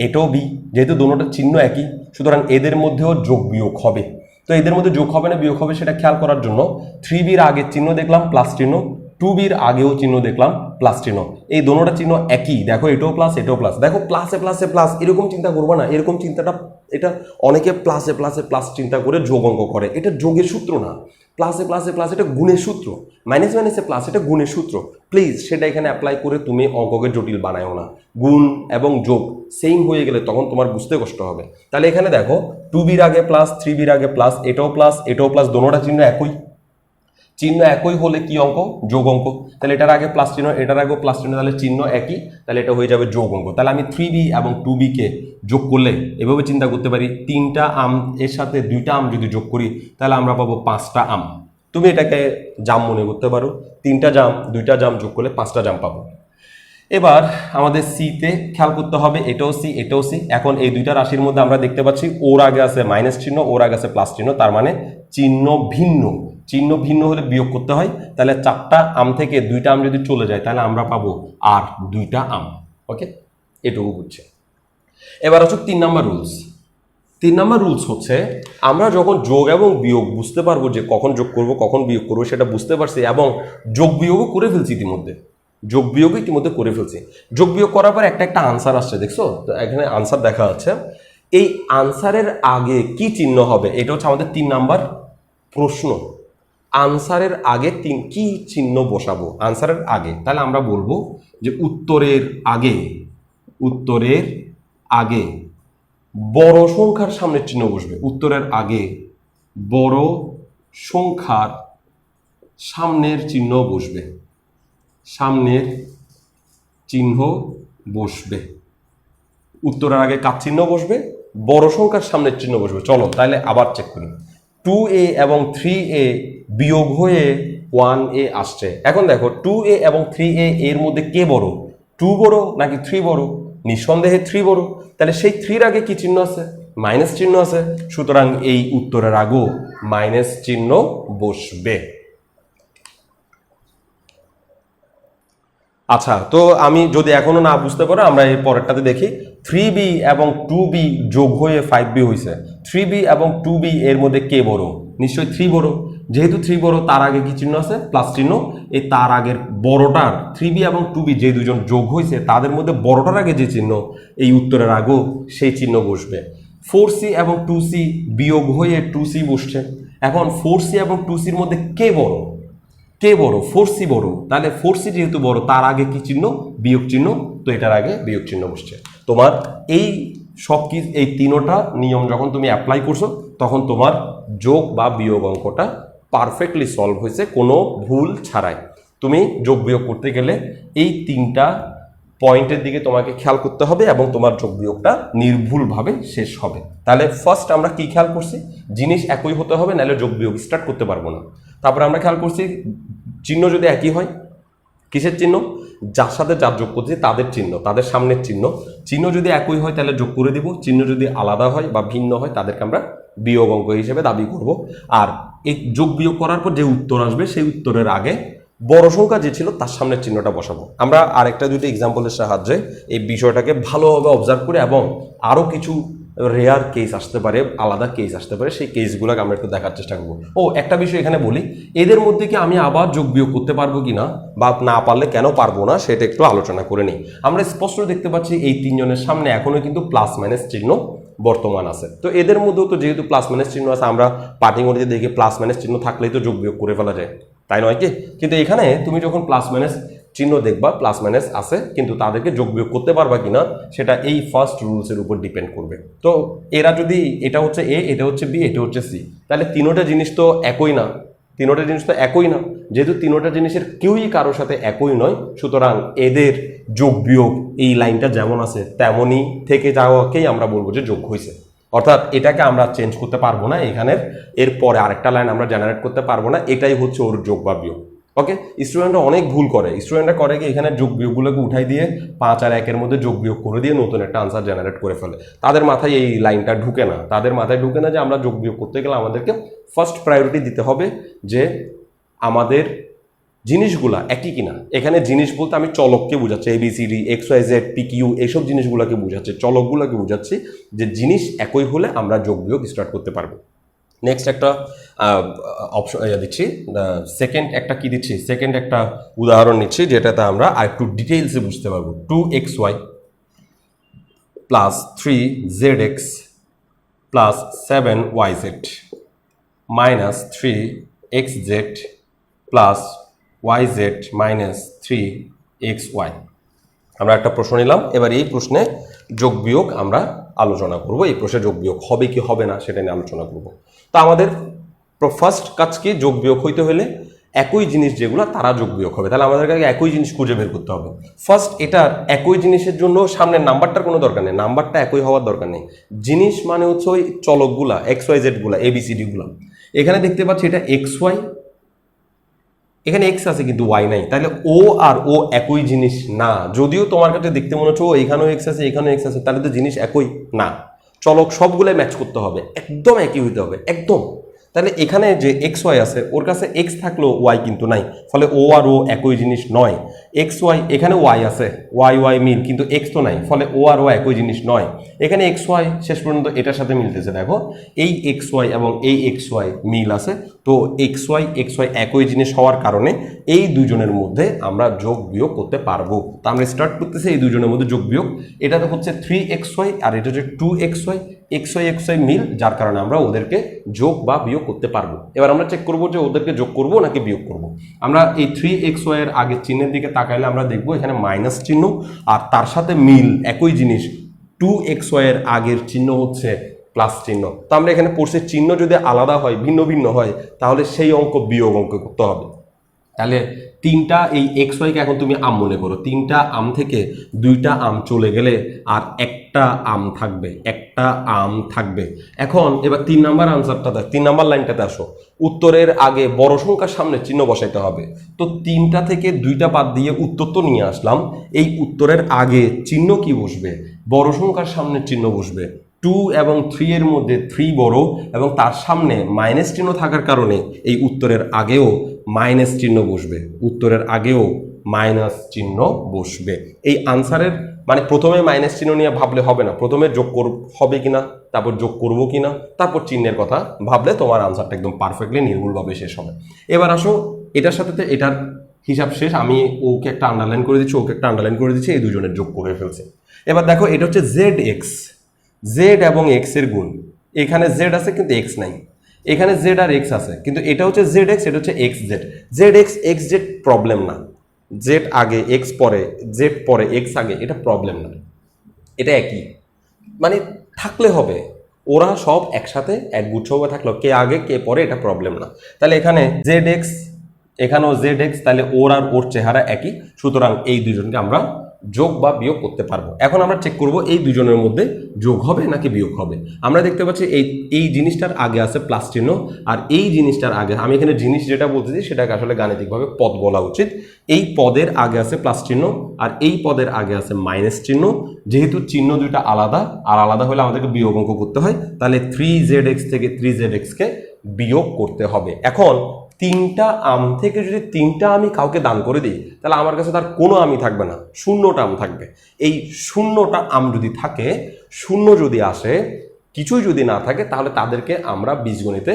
এটাও বি, যেহেতু দুটোটার চিহ্ন একই সুতরাং এদের মধ্যেও যোগ বিয়োগ হবে। তো এদের মধ্যে যোগ হবে না বিয়োগ হবে সেটা খেয়াল করার জন্য 3bর আগের চিহ্ন দেখলাম প্লাস চিহ্ন, 2bর আগেও চিহ্ন দেখলাম প্লাস চিহ্ন, এই দুটোটা চিহ্ন একই, দেখো এটাও প্লাস এটাও প্লাস, দেখো প্লাসে প্লাসে প্লাস এরকম চিন্তা করবো না, এরকম চিন্তাটা এটা অনেকে প্লাসে প্লাসে প্লাস চিন্তা করে যোগ অঙ্ক করে, এটা যোগের সূত্র না, প্লাসে প্লাসে প্লাস এটা গুণের সূত্র, মাইনাস মাইনাসে প্লাস এটা গুণের সূত্র, প্লিজ সেটা এখানে অ্যাপ্লাই করে তুমি অঙ্ককে জটিল বানায়ও না, গুণ এবং যোগ সেম হয়ে গেলে তখন তোমার বুঝতে কষ্ট হবে। তাহলে এখানে দেখো 2bর আগে প্লাস 3bর আগে প্লাস, এটাও প্লাস দোনোটা চিহ্ন একই, চিহ্ন একই হলে কি অঙ্ক? যোগ অঙ্ক। তাহলে এটার আগে প্লাস চিহ্ন এটার আগে প্লাস চিহ্ন, তাহলে চিহ্ন একই, তাহলে এটা হয়ে যাবে যোগ অঙ্ক। তাহলে আমি 3b এবং 2b কে যোগ করলে এভাবে চিন্তা করতে পারি, 3টা আম এর সাথে 2টা আম যদি যোগ করি তাহলে আমরা পাবো 5টা আম। তুমি এটাকে জাম মনে করতে পারো, 3টা জাম 2টা জাম যোগ করলে 5টা জাম পাবো। এবার আমাদের সিতে খেয়াল করতে হবে, এটাও সি এটাও সি। এখন এই দুইটা রাশির মধ্যে আমরা দেখতে পাচ্ছি ওর আগে আছে মাইনাস চিহ্ন ওর আগে আছে প্লাস চিহ্ন, তার মানে চিহ্ন ভিন্ন, চিহ্ন ভিন্ন হলে বিয়োগ করতে হয়। তাহলে 4টা আম থেকে 2টা আম যদি চলে যায় তাহলে আমরা পাবো আর 2টা আম। ওকে, এটুকু বুঝছে। এবার হচ্ছে 3 নাম্বার রুলস। 3 নাম্বার রুলস হচ্ছে আমরা যখন যোগ এবং বিয়োগ বুঝতে পারবো যে কখন যোগ করব কখন বিয়োগ করবো সেটা বুঝতে পারছি এবং যোগ বিয়োগও করে ফেলছি ইতিমধ্যে, যোগ বিয়োগও ইতিমধ্যে করে ফেলছি। যোগ বিয়োগ করার পর একটা একটা আনসার আসছে, দেখছো তো এখানে আনসার দেখা যাচ্ছে। এই আনসারের আগে কি চিহ্ন হবে এটা হচ্ছে আমাদের 3 নাম্বার প্রশ্ন। আনসারের আগে কি চিহ্ন বসাবো আনসারের আগে? তাহলে আমরা বলবো যে উত্তরের আগে বড় সংখ্যার সামনের চিহ্ন বসবে, উত্তরের আগে বড় সংখ্যার সামনের চিহ্ন বসবে, সামনের চিহ্ন বসবে। উত্তরের আগে কার চিহ্ন বসবে? বড় সংখ্যার সামনের চিহ্ন বসবে। চলো তাহলে আবার চেক করি, 2a এবং 3a বিয়োগ হয়ে 1a আসছে। এখন দেখো 2a এবং 3a এর মধ্যে কে বড়? 2 বড় নাকি 3 বড়? নিঃসন্দেহে 3 বড়। তাহলে সেই 3-র আগে কি চিহ্ন আছে? মাইনাস চিহ্ন আছে, সুতরাং এই উত্তরের আগেও মাইনাস চিহ্ন বসবে। আচ্ছা, তো আমি যদি এখনো না বুঝতে পারো আমরা এই পরেরটাতে দেখি। 3b এবং 2b যোগ হয়ে 5b হয়েছে। 3b এবং 2b এর মধ্যে কে বড়? নিশ্চয়ই 3 বড়। যেহেতু 3 বড় তার আগে কি চিহ্ন আছে? প্লাস চিহ্ন। এই তার আগের বড়টার 3b এবং 2b যে দুজন যোগ হয়েছে তাদের মধ্যে বড়টার আগে যে চিহ্ন এই উত্তরের আগেও সেই চিহ্ন বসবে। 4c এবং 2c বিয়োগ হয়ে 2c বসছে। এখন 4c এবং 2cর মধ্যে কে বড়? কে বড়? 4c বড়। তাহলে 4c যেহেতু বড় তার আগে কি চিহ্ন? বিয়োগ চিহ্ন, তো এটার আগে বিয়োগ চিহ্ন বসছে। তোমার এই সব কি এই তিনোটা নিয়ম যখন তুমি অ্যাপ্লাই করছো তখন তোমার যোগ বা বিয়োগ অঙ্কটা পারফেক্টলি সলভ হয়েছে কোনো ভুল ছাড়াই। তুমি যোগ বিয়োগ করতে গেলে এই 3টা পয়েন্টের দিকে তোমাকে খেয়াল করতে হবে এবং তোমার যোগ বিয়োগটা নির্ভুলভাবে শেষ হবে। তাহলে ফার্স্ট আমরা কি খেয়াল করছি? জিনিস একই হতে হবে, নাহলে যোগ বিয়োগ স্টার্ট করতে পারবো না। তারপরে আমরা খেয়াল করছি চিহ্ন যদি একই হয়, কিসের চিহ্ন? যার সাথে যার যোগ করছি তাদের চিহ্ন, তাদের সামনের চিহ্ন। চিহ্ন যদি একই হয় তাহলে যোগ করে দিব, চিহ্ন যদি আলাদা হয় বা ভিন্ন হয় তাদেরকে আমরা বিয়োগ অঙ্ক হিসেবে দাবি করব। আর এই যোগ বিয়োগ করার পর যে উত্তর আসবে সেই উত্তরের আগে বড় সংখ্যা যে ছিল তার সামনের চিহ্নটা বসাবো। আমরা আরেকটা দুটো এক্সাম্পলের সাহায্যে এই বিষয়টাকে ভালোভাবে অবজার্ভ করি এবং আরও কিছু রেয়ার কেস আসতে পারে, আলাদা কেস আসতে পারে, সেই কেসগুলোকে আমরা একটু দেখার চেষ্টা করবো। ও একটা বিষয় এখানে বলি, এদের মধ্যে কি আমি আবার যোগ বিয়োগ করতে পারবো কি না, বা না পারলে কেন পারবো না সেটা একটু আলোচনা করে নিই। আমরা স্পষ্ট দেখতে পাচ্ছি এই 3 জনের সামনে এখনো কিন্তু প্লাস মাইনাস চিহ্ন বর্তমান আছে। তো এদের মধ্যেও তো যেহেতু প্লাস মাইনাস চিহ্ন আছে, আমরা পাটিগণিতে দেখি প্লাস মাইনাস চিহ্ন থাকলেই তো যোগ বিয়োগ করে ফেলা যায়, তাই নয় কি? কিন্তু এখানে তুমি যখন প্লাস মাইনাস চিহ্ন দেখবা প্লাস মাইনাস আছে, কিন্তু তাদেরকে যোগ বিয়োগ করতে পারবা কিনা সেটা এই ফার্স্ট রুলসের উপর ডিপেন্ড করবে। তো এরা যদি এটা হচ্ছে এ, এটা হচ্ছে বি, এটা হচ্ছে সি, তাহলে তিনোটা জিনিস তো একই না, তিনোটা জিনিস তো একই না। যেহেতু তিনোটা জিনিসের কেউই কারোর সাথে একই নয়, সুতরাং এদের যোগ বিয়োগ এই লাইনটা যেমন আছে তেমনই থেকে যাওয়াকেই আমরা বলবো যে যোগ হয়েছে। অর্থাৎ এটাকে আমরা চেঞ্জ করতে পারবো না, এখানের এরপরে আরেকটা লাইন আমরা জেনারেট করতে পারবো না, এটাই হচ্ছে ওর যোগ বা বিয়োগ। ওকে, স্টুডেন্টরা অনেক ভুল করে, স্টুডেন্টরা করে কি এখানে যোগ বিয়োগগুলোকে উঠাই দিয়ে 5 আর 1-এর মধ্যে যোগ বিয়োগ করে দিয়ে নতুন একটা আনসার জেনারেট করে ফেলে। তাদের মাথায় এই লাইনটা ঢুকে না, তাদের মাথায় ঢুকে না যে আমরা যোগ বিয়োগ করতে গেলে আমাদেরকে ফার্স্ট প্রায়োরিটি দিতে হবে যে আমাদের জিনিসগুলা একই কিনা। এখানে জিনিস বলতে আমি চলককে বোঝাচ্ছি, ABCD XYZ PQ এইসব জিনিসগুলোকে বোঝাচ্ছি, চলকগুলোকে বোঝাচ্ছি যে জিনিস একই হলে আমরা যোগ বিয়োগ স্টার্ট করতে পারবো। নেক্সট একটা অপশন দিচ্ছি, সেকেন্ড একটা কি দিচ্ছি, সেকেন্ড একটা উদাহরণ নিচ্ছি যেটাতে আমরা আর একটু ডিটেইলসে বুঝতে পারবো। 2xy plus 3zx plus 7yz minus 3xz plus yz minus 3xy। আমরা একটা প্রশ্ন নিলাম, এবার এই প্রশ্নে যোগ বিয়োগ আমরা আলোচনা করব। এই প্রশ্নে যোগ বিয়োগ হবে কি হবে না সেটা নিয়ে আলোচনা করব। তো আমাদের ফার্স্ট কাজ কি, যোগ বিয়োগ হইতে হলে একই জিনিস যেগুলো তারা যোগ বিয়োগ হবে, তাহলে আমাদের কাছে একই জিনিস খুঁজে বের করতে হবে। ফার্স্ট এটার একই জিনিসের জন্য সামনের নাম্বারটার কোনো দরকার নেই, নাম্বারটা একই হওয়ার দরকার নেই। জিনিস মানে হচ্ছে ওই চলকগুলা XYZ গুলা ABCD গুলা। এখানে দেখতে পাচ্ছি এটা XY, এখানে এক্স আছে কিন্তু ওয়াই নাই, তাহলে ও আর ও একই জিনিস না। যদিও তোমার কাছে দেখতে মনে হচ্ছে ও এখানেও এক্স আছে এখানেও এক্স আছে, তাহলে তো জিনিস একই না। চলক সবগুলোই ম্যাচ করতে হবে, একদম একই হইতে হবে একদম। তাহলে এখানে যে এক্স ওয়াই আছে ওর কাছে এক্স থাকলেও ওয়াই কিন্তু নাই, ফলে ও আর ও একই জিনিস নয়। এক্স ওয়াই, এখানে ওয়াই আছে, ওয়াই ওয়াই মিল, কিন্তু এক্স তো নাই, ফলে ও আর ও একই জিনিস নয়। এখানে এক্স ওয়াই শেষ পর্যন্ত এটার সাথে মিলতেছে, দেখো এই এক্স ওয়াই এবং এই এক্স ওয়াই মিল আছে। তো এক্স ওয়াই একই জিনিস হওয়ার কারণে এই দুজনের মধ্যে আমরা যোগ বিয়োগ করতে পারবো। তা আমরা স্টার্ট করতেছি এই দুজনের মধ্যে যোগ বিয়োগ। এটা তো হচ্ছে 3xy আর এটা হচ্ছে 2xy, xy মিল, যার কারণে আমরা ওদেরকে যোগ বা বিয়োগ করতে পারবো। এবার আমরা চেক করবো যে ওদেরকে যোগ করব নাকি বিয়োগ করব। আমরা এই 3xy এর আগের চিহ্নের দিকে তাকাইলে আমরা দেখবো এখানে মাইনাস চিহ্ন, আর তার সাথে মিল একই জিনিস 2xy এর আগের চিহ্ন হচ্ছে প্লাস চিহ্ন। তো আমরা এখানে পড়ছি চিহ্ন যদি আলাদা হয়, ভিন্ন ভিন্ন হয়, তাহলে সেই অঙ্ক বিয়োগ অঙ্ক করতে হবে। তাহলে তিনটা এই এক্স ওয়াইকে এখন তুমি আম মনে করো, তিনটা আম থেকে দুইটা আম চলে গেলে আর একটা আম থাকবে, একটা আম থাকবে। এখন এবার 3 নাম্বার আনসারটা, 3 নাম্বার লাইনটাতে আসো। উত্তরের আগে বড় সংখ্যার সামনে চিহ্ন বসাইতে হবে। তো 3টা থেকে 2টা বাদ দিয়ে উত্তর তো নিয়ে আসলাম, এই উত্তরের আগে চিহ্ন কি বসবে, বড় সংখ্যার সামনে চিহ্ন বসবে। 2 এবং 3 এর মধ্যে 3 বড় এবং তার সামনে মাইনাস চিহ্ন থাকার কারণে এই উত্তরের আগেও মাইনাস চিহ্ন বসবে, উত্তরের আগেও মাইনাস চিহ্ন বসবে। এই আনসারের মানে প্রথমে মাইনাস চিহ্ন নিয়ে ভাবলে হবে না, প্রথমে যোগ হবে কিনা, তারপর যোগ করব কিনা, তারপর চিহ্নের কথা ভাবলে তোমার আনসারটা একদম পারফেক্টলি নির্ভুলভাবে শেষ হবে। এবার আসো এটার সাথে এটার হিসাব শেষ। আমি ওকে একটা আন্ডারলাইন করে দিচ্ছি, ওকে একটা আন্ডারলাইন করে দিচ্ছি, এই দুজনের যোগ করে ফেলছে। এবার দেখো এটা হচ্ছে জেড এক্স, জেড এবং এক্স এর গুণ। এখানে জেড আছে কিন্তু এক্স নাই, এখানে জেড আর এক্স আছে কিন্তু এটা হচ্ছে জেড এক্স, এটা হচ্ছে x Z. Z x Z problem না, জেড আগে এক্স পরে, জেড পরে এক্স আগে, এটা প্রবলেম না, এটা একই মানে থাকলে হবে। ওরা সব একসাথে একগুচ্ছভাবে থাকলো, কে আগে কে পরে এটা প্রবলেম না। তাহলে এখানে জেড এক্স, এখানেও জেড এক্স, তাহলে ওর আর ওর চেহারা একই, সুতরাং এই দুজনকে আমরা যোগ বা বিয়োগ করতে পারবো। এখন আমরা চেক করব এই দুজনের মধ্যে যোগ হবে নাকি বিয়োগ হবে। আমরা দেখতে পাচ্ছি এই জিনিসটার আগে আছে প্লাস চিহ্ন, আর এই জিনিসটার আগে, আমি এখানে জিনিস যেটা বলতেছি সেটাকে আসলে গাণিতিকভাবে পদ বলা উচিত। এই পদের আগে আছে প্লাস চিহ্ন আর এই পদের আগে আছে মাইনাস চিহ্ন। যেহেতু চিহ্ন দুইটা আলাদা, আর আলাদা হলে আমাদেরকে বিয়োগ অঙ্ক করতে হয়, তাহলে 3zx থেকে 3zx কে বিয়োগ করতে হবে। এখন 3টা আম থেকে যদি 3টা আমি কাউকে দান করে দিই, তাহলে আমার কাছে তার কোনো আমই থাকবে না, 0টা আম থাকবে। এই 0টা আম যদি থাকে, 0 যদি আসে, কিছুই যদি না থাকে, তাহলে তাদেরকে আমরা বীজগণিতে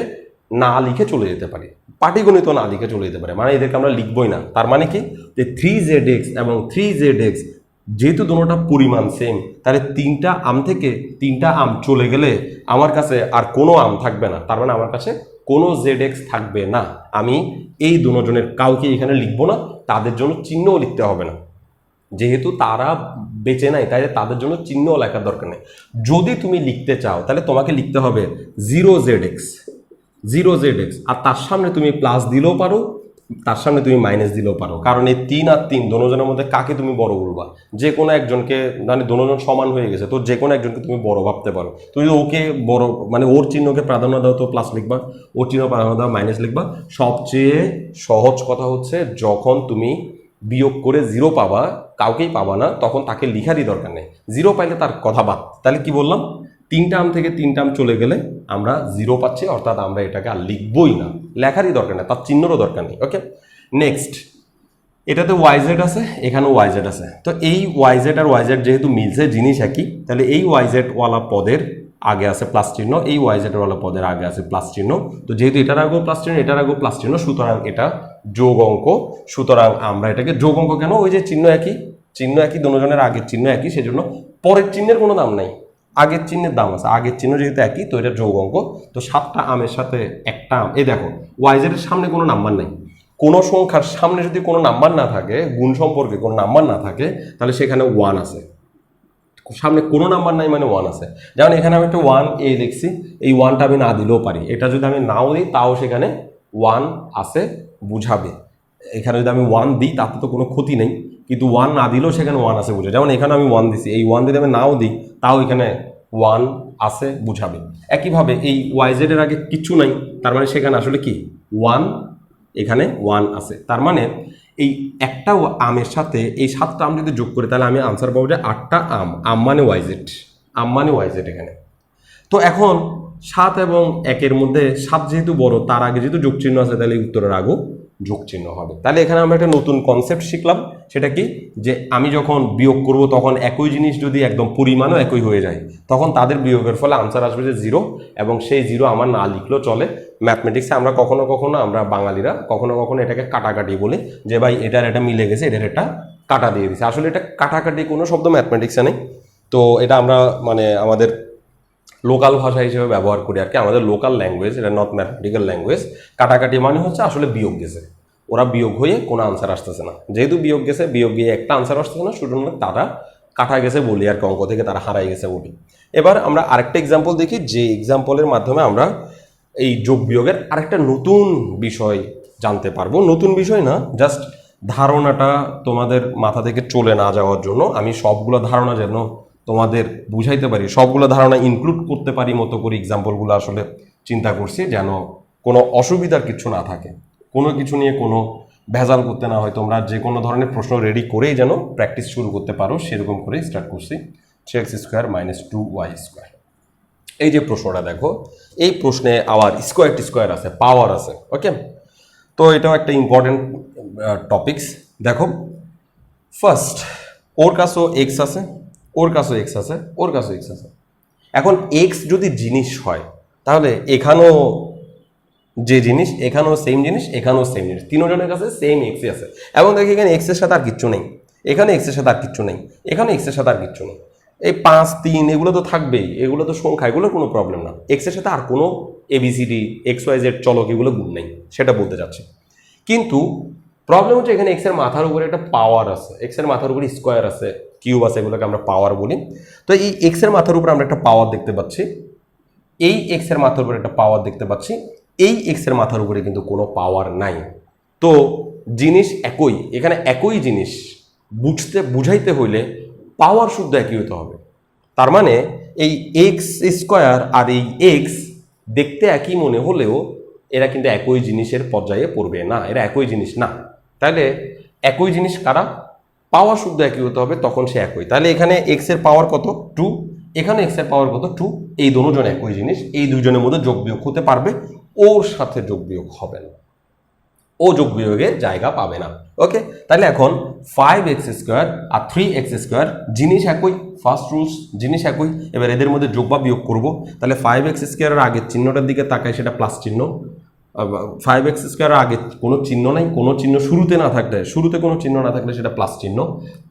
না লিখে চলে যেতে পারি, পাটিগণিত না লিখে চলে যেতে পারি, মানে এদেরকে আমরা লিখবই না। তার মানে কি, যে 3zx এবং 3zx যেহেতু দুটোটা পরিমাণ সেম, তাহলে 3টা আম থেকে 3টা আম চলে গেলে আমার কাছে আর কোনো আম থাকবে না, তার মানে আমার কাছে কোনো zx থাকবে না। আমি এই দুজনের কাউকে এখানে লিখবো না, তাদের জন্য চিহ্নও লিখতে হবে না, যেহেতু তারা বেঁচে নাই তাই তাদের জন্য চিহ্ন লেখার দরকার নেই। যদি তুমি লিখতে চাও তাহলে তোমাকে লিখতে হবে 0zx, 0zx, আর তার সামনে তুমি প্লাস দিলেও পারো, তার সামনে তুমি মাইনাস দিলেও পারো, কারণ এই 3 আর 3 দুজনের মধ্যে কাকে তুমি বড় বলবা, যে কোনো একজনকে, মানে দুজন সমান হয়ে গেছে তো যে কোনো একজনকে তুমি বড় ভাবতে পারো। তুমি ওকে বড়, মানে ওর চিহ্নকে প্রাধান্য দাও তো প্লাস লিখবা, ওর চিহ্ন প্রাধান্য দাও মাইনাস লিখবা। সবচেয়ে সহজ কথা হচ্ছে যখন তুমি বিয়োগ করে 0 পাবা, কাউকেই পাবা না, তখন তাকে লিখারই দরকার নেই। 0 পাইলে তার কথা বাদ। তাহলে কি বললাম, 3টা আম থেকে 3টা আম চলে গেলে আমরা 0 পাচ্ছি, অর্থাৎ আমরা এটাকে আর লিখবই না, লেখারই দরকার নেই, তার চিহ্নরও দরকার নেই। ওকে, নেক্সট এটাতে ওয়াইজেড আছে, এখানেও ওয়াইজেড আছে। তো এই ওয়াইজেড আর ওয়াইজেড যেহেতু মিলছে, জিনিস একই, তাহলে এই ওয়াইজেড ওয়ালা পদের আগে আছে প্লাস চিহ্ন, এই ওয়াইজেড ওয়ালা পদের আগে আছে প্লাস চিহ্ন। তো যেহেতু এটার আগেও প্লাস চিহ্ন, এটার আগেও প্লাস চিহ্ন, সুতরাং এটা যোগ অঙ্ক। সুতরাং আমরা এটাকে যোগ অঙ্ক কেন? ওই যে চিহ্ন একই, চিহ্ন একই, দুজনের আগের চিহ্ন একই, সেজন্য পরের চিহ্নের কোনো দাম নাই, আগের চিহ্নের দাম আছে। আগের চিহ্ন যেহেতু একই, তো এটা যোগ অঙ্ক। তো 7টা আমের সাথে একটা আম, এই দেখো ওয়াইজেড এর সামনে কোনো নাম্বার নাই। কোনো সংখ্যার সামনে যদি কোনো নাম্বার না থাকে, গুণ সম্পর্কে কোনো নাম্বার না থাকে, তাহলে সেখানে 1 আছে। সামনে কোনো নাম্বার নাই মানে 1 আছে। যেমন এখানে আমি একটা 1a লিখছি, এই 1টা আমি না দিলেও পারি। এটা যদি আমি নাও দিই তাও সেখানে 1 আছে বুঝাবে। এখানে যদি আমি 1 দিই তাতে তো কোনো ক্ষতি নেই, কিন্তু 1 না দিলেও সেখানে 1 আছে বুঝাবে। যেমন এখানে আমি 1 দিছি, এই 1 যদি আমি নাও দিই তাও এখানে 1 আছে বুঝাবে। একইভাবে এই ওয়াইজেড এর আগে কিছু নাই, তার মানে সেখানে আসলে কি 1, এখানে 1 আছে। তার মানে এই একটা আমের সাথে এই 7টা আম যদি যোগ করি তাহলে আমি আনসার পাবো যে 8টা আম। আম মানে ওয়াইজেড, আম মানে ওয়াইজেড এখানে। তো এখন 7 এবং 1-এর মধ্যে 7 যেহেতু বড়, তার আগে যেহেতু যোগ চিহ্ন আছে, তাহলে উত্তরের আগেও যোগ চিহ্ন হবে। তাহলে এখানে আমরা একটা নতুন কনসেপ্ট শিখলাম, সেটা কি, যে আমি যখন বিয়োগ করব তখন একই জিনিস যদি একদম পরিমাণও একই হয়ে যায়, তখন তাদের বিয়োগের ফলে আনসার আসবে যে 0, এবং সেই 0 আমার না লিখলেও চলে। ম্যাথমেটিক্সে আমরা কখনো কখনো, আমরা বাঙালিরা কখনো কখনো এটাকে কাটাকাটি বলি, যে ভাই এটার এটা মিলে গেছে, এটার এটা কাটা দিয়ে দিছে। আসলে এটা কাটাকাটি কোনো শব্দ ম্যাথমেটিক্সে নেই। তো এটা আমরা মানে আমাদের লোকাল ভাষা হিসেবে ব্যবহার করি আর কি, আমাদের লোকাল ল্যাঙ্গুয়েজ, এটা নট ম্যাথমেটিক্যাল ল্যাঙ্গুয়েজ। কাটাকাটি মানে হচ্ছে আসলে বিয়োগ গেছে, ওরা বিয়োগ হয়ে কোনো আনসার আসতেছে না। যেহেতু বিয়োগ গেছে, বিয়োগ গিয়ে একটা আনসার আসতেছে না, সুতরাং তারা কাটা গেছে বলি আর কি, অঙ্ক থেকে তারা হারাই গেছে বলি। এবার আমরা আরেকটা এক্সাম্পল দেখি, যে এক্সাম্পলের মাধ্যমে আমরা এই যোগ বিয়োগের আরেকটা নতুন বিষয় জানতে পারবো। নতুন বিষয় না, জাস্ট ধারণাটা তোমাদের মাথা থেকে চলে না যাওয়ার জন্য আমি সবগুলো ধারণা যেন তোমাদের বুঝাইতে পারি, সবগুলো ধারণা ইনক্লুড করতে পারি মতো করে এক্সাম্পলগুলো আসলে চিন্তা করছি, যেন কোনো অসুবিধার কিছু না থাকে, কোনো কিছু নিয়ে কোনো ভেজাল করতে না হয়। তোমরা যে কোনো ধরনের প্রশ্ন রেডি করেই যেন প্র্যাকটিস শুরু করতে পারো, সেরকম করেই স্টার্ট করছি। 3x² - 2y²। এই যে প্রশ্নটা দেখো, এই প্রশ্নে আবার স্কোয়ার আছে, পাওয়ার আছে। ওকে, তো এটাও একটা ইম্পর্টেন্ট টপিকস। দেখো ফার্স্ট, ওর কাছেও এক্স আছে, ওর কাছেও এক্স আছে, ওর কাছেও এক্স আছে। এখন এক্স যদি জিনিস হয়, তাহলে এখানেও যে জিনিস, এখানেও সেম জিনিস, এখানেও সেম জিনিস, তিনজনের কাছে সেম এক্সই আছে। এবং দেখি এখানে এক্সের সাথে আর কিচ্ছু নেই, এখানে এক্সের সাথে আর কিচ্ছু নেই, এখানে এক্সের সাথে আর কিচ্ছু নেই। এই 5, 3 এগুলো তো থাকবেই, এগুলো তো সংখ্যা, এগুলোর কোনো প্রবলেম না। এক্সের সাথে আর কোনো ABCD XYZ চলক এগুলো গুণ নেই, সেটা বলতে চাচ্ছি। কিন্তু প্রবলেম হচ্ছে এখানে এক্সের মাথার উপরে একটা পাওয়ার আছে, এক্সের মাথার উপরে স্কোয়ার আছে, কিউব আছে, এগুলোকে আমরা পাওয়ার বলি। তো এই এক্সের মাথার উপরে আমরা একটা পাওয়ার দেখতে পাচ্ছি, এই এক্সের মাথার উপরে একটা পাওয়ার দেখতে পাচ্ছি, এই এক্সের মাথার উপরে কিন্তু কোনো পাওয়ার নাই। তো জিনিস একই, এখানে একই জিনিস বুঝাইতে হইলে পাওয়ার শুদ্ধ একই হতে হবে। তার মানে এই x² আর এই এক্স দেখতে একই মনে হলেও এরা কিন্তু একই জিনিসের পর্যায়ে পড়বে না, এরা একই জিনিস না। তাহলে একই জিনিস কারা? পাওয়ার শুদ্ধ একই হতে হবে, তখন সে একই। তাহলে এখানে এক্স এর পাওয়ার কত? 2, এখানে এক্স এর পাওয়ার কত? 2। এই দুজন একই জিনিস, এই দুজনের মধ্যে যোগ বিয়োগ হতে পারবে, ওর সাথে যোগ বিয়োগ হবে না, ও যোগ বিয়োগের জায়গা পাবে না। ওকে, তাহলে এখন 5x² আর 3x² জিনিস একই, ফার্স্ট রুলস জিনিস একই। এবার এদের মধ্যে যোগ বা বিয়োগ করব, তাহলে 5x² এর আগের চিহ্নটার দিকে তাকাই, সেটা প্লাস চিহ্ন। 5x² এর আগে কোনো চিহ্ন নাই, কোনো চিহ্ন শুরুতে না থাকলে, শুরুতে কোনো চিহ্ন না থাকলে সেটা প্লাস চিহ্ন।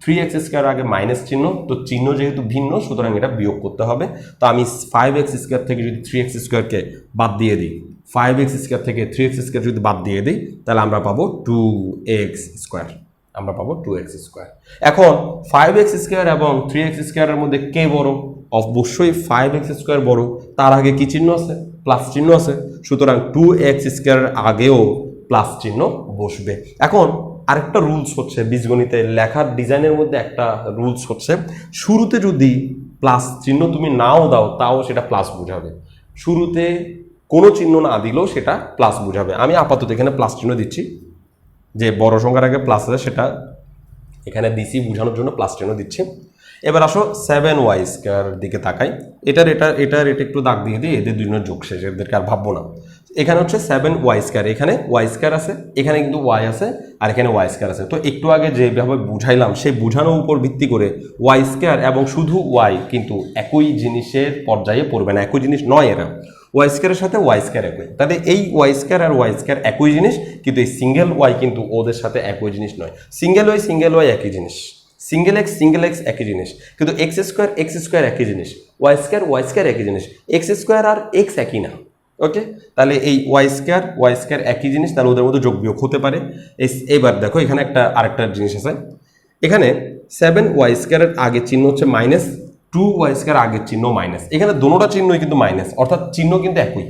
3x² এর আগে মাইনাস চিহ্ন, তো চিহ্ন যেহেতু ভিন্ন সুতরাং এটা বিয়োগ করতে হবে। তো আমি 5x² থেকে যদি 3x² বাদ দিয়ে দিই, 5x² থেকে 3x² যদি বাদ দিয়ে দিই, তাহলে আমরা পাবো 2x², আমরা পাবো 2x²। এখন 5x² এবং 3x² এর মধ্যে কে বড়? অবশ্যই 5x² বড়। তার আগে কি চিহ্ন আছে? প্লাস চিহ্ন আছে, সুতরাং 2x² এর আগেও প্লাস চিহ্ন বসবে। এখন আরেকটা রুলস হচ্ছে বীজগণিতে লেখার ডিজাইনের মধ্যে একটা রুলস হচ্ছে, শুরুতে যদি প্লাস চিহ্ন তুমি নাও দাও তাও সেটা প্লাস বোঝাবে, শুরুতে কোনো চিহ্ন না দিলেও সেটা প্লাস বোঝাবে। আমি আপাতত এখানে প্লাস চিহ্ন দিচ্ছি, যে বড় সংখ্যার আগে প্লাস আছে সেটা এখানে দিছি বোঝানোর জন্য প্লাস চিহ্ন দিচ্ছি। এবার আসো 7y² দিকে তাকাই, এটা একটু দাগ দিয়ে দিই, এদের দুজনের যোগ শেষ, এদেরকে আর ভাববো না। এখানে হচ্ছে 7y², এখানে y² আছে, এখানে কিন্তু y আছে, আর এখানে y² আছে। তো একটু আগে যেভাবে বুঝাইলাম সেই বুঝানোর উপর ভিত্তি করে y² এবং শুধু y কিন্তু একই জিনিসের পর্যায়ে পড়বে না, একই জিনিস নয় এরা। y² এর সাথে y² একই, তাহলে এই y² আর y² একই জিনিস, কিন্তু এই সিঙ্গেল y কিন্তু ওদের সাথে একই জিনিস নয়। সিঙ্গেল y একই জিনিস, সিঙ্গেল এক্স একই জিনিস, কিন্তু x² একই জিনিস, y² একই জিনিস, x² আর x একই না। ওকে, তাহলে এই y² একই জিনিস, তাহলে ওদের মধ্যে যোগ বিয়োগ হতে পারে। এবার দেখো এখানে আরেকটা জিনিস আছে, এখানে 7y² এর আগের চিহ্ন হচ্ছে মাইনাস, 2y² আগের চিহ্ন মাইনাস, এখানে দুটোটা চিহ্নই কিন্তু মাইনাস, অর্থাৎ চিহ্ন কিন্তু একই,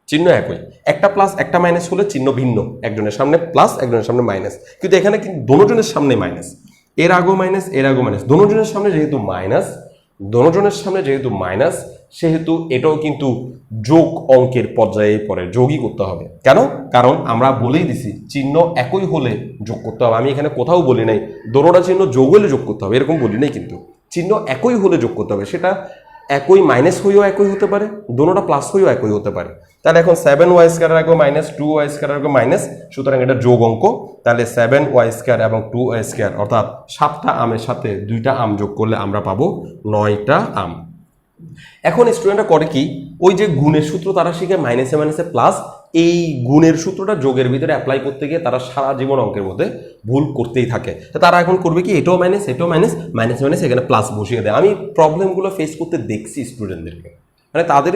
চিহ্ন একই। একটা প্লাস একটা মাইনাস হলে চিহ্ন ভিন্ন, একজনের সামনে প্লাস একজনের সামনে মাইনাস, কিন্তু এখানে কিন্তু দুজনের সামনে মাইনাস, এর আগেও মাইনাস এর আগেও মাইনাস, দুজনের সামনে যেহেতু মাইনাস সেহেতু এটাও কিন্তু যোগ অঙ্কের পর্যায়ে পড়ে, যোগই করতে হবে। কেন? কারণ আমরা বলেই দিছি চিহ্ন একই হলে যোগ করতে হবে। আমি এখানে কোথাও বলি নাই দুটোটা চিহ্ন যোগ হলে যোগ করতে হবে, এরকম বলি নাই, কিন্তু চিহ্ন একই হলে যোগ করতে হবে। সেটা একই মাইনাস হয়েও একই হতে পারে, দুটোটা প্লাস হয়েও একই হতে পারে। তাহলে এখন 7y² এর আগে মাইনাস, 2y² এর আগে মাইনাস, সুতরাং এটা যোগ অঙ্ক। তাহলে 7y² এবং 2y², অর্থাৎ 7টা আমের সাথে 2টা আম যোগ করলে আমরা পাবো 9টা আম। এখন স্টুডেন্টরা করে কি, ওই যে গুণের সূত্র তারা শিখে মাইনাসে প্লাস, এই গুণের সূত্রটা যোগের ভিতরে অ্যাপ্লাই করতে গিয়ে তারা সারা জীবন অঙ্কের মধ্যে ভুল করতেই থাকে। তারা এখন করবে কি, এটাও মাইনাস এটাও মাইনাস এখানে প্লাস বসিয়ে দেয়। আমি প্রবলেমগুলো ফেস করতে দেখছি স্টুডেন্টদেরকে, মানে তাদের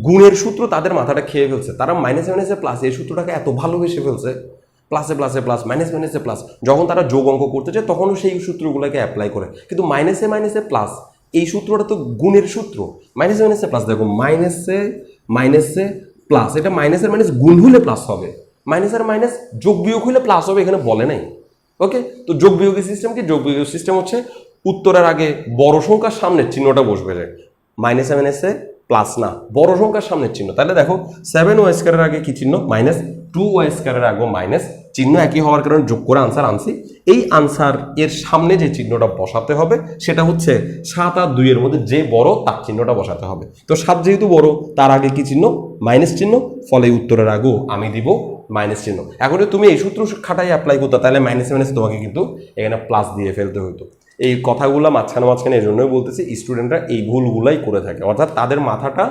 গুণের সূত্র তাদের মাথাটা খেয়ে ফেলছে, তারা মাইনাসে প্লাস এই সূত্রটাকে এত ভালোবেসে ফেলছে, প্লাসে প্লাস মাইনাসে প্লাস, যখন তারা যোগ অঙ্ক করতে চায় তখনও সেই সূত্রগুলোকে অ্যাপ্লাই করে। কিন্তু মাইনাসে প্লাস এই সূত্রটা তো গুণের সূত্র, মাইনাসে প্লাস, দেখো মাইনাসে প্লাস, এটা মাইনাসের মাইনাস গুণ হলে প্লাস হবে, মাইনাসের মাইনাস যোগ বিয়োগ হলে প্লাস হবে, এখানে বলে নাই। ওকে, তো যোগ বিয়োগের সিস্টেম কি? যোগ বিয়োগের সিস্টেম হচ্ছে উত্তরের আগে বড় সংখ্যার সামনের চিহ্নটা বসবে, মাইনাসে প্লাস না, বড় সংখ্যার সামনের চিহ্ন। তাহলে দেখো 7y² এর আগে কি চিহ্ন? মাইনাস, 2y² এর আগে মাইনাস, চিহ্ন একই হওয়ার কারণে যোগ করে আনসার আনছি। এই আনসার এর সামনে যে চিহ্নটা বসাতে হবে সেটা হচ্ছে 7 আর 2 এর মধ্যে যে বড় তার চিহ্নটা বসাতে হবে। তো 7 যেহেতু বড়, তার আগে কি চিহ্ন? মাইনাস চিহ্ন, ফলে উত্তরের আগেও আমি দিব মাইনাস চিহ্ন। এখন তুমি এই সূত্র খাটাই অ্যাপ্লাই করতে, তাহলে মাইনাসে তোমাকে কিন্তু এখানে প্লাস দিয়ে ফেলতে হতো। এই কথাগুলো মাঝখানে এই জন্যই বলতেছি, স্টুডেন্টরা এই ভুলগুলাই করে থাকে, অর্থাৎ তাদের মাথাটা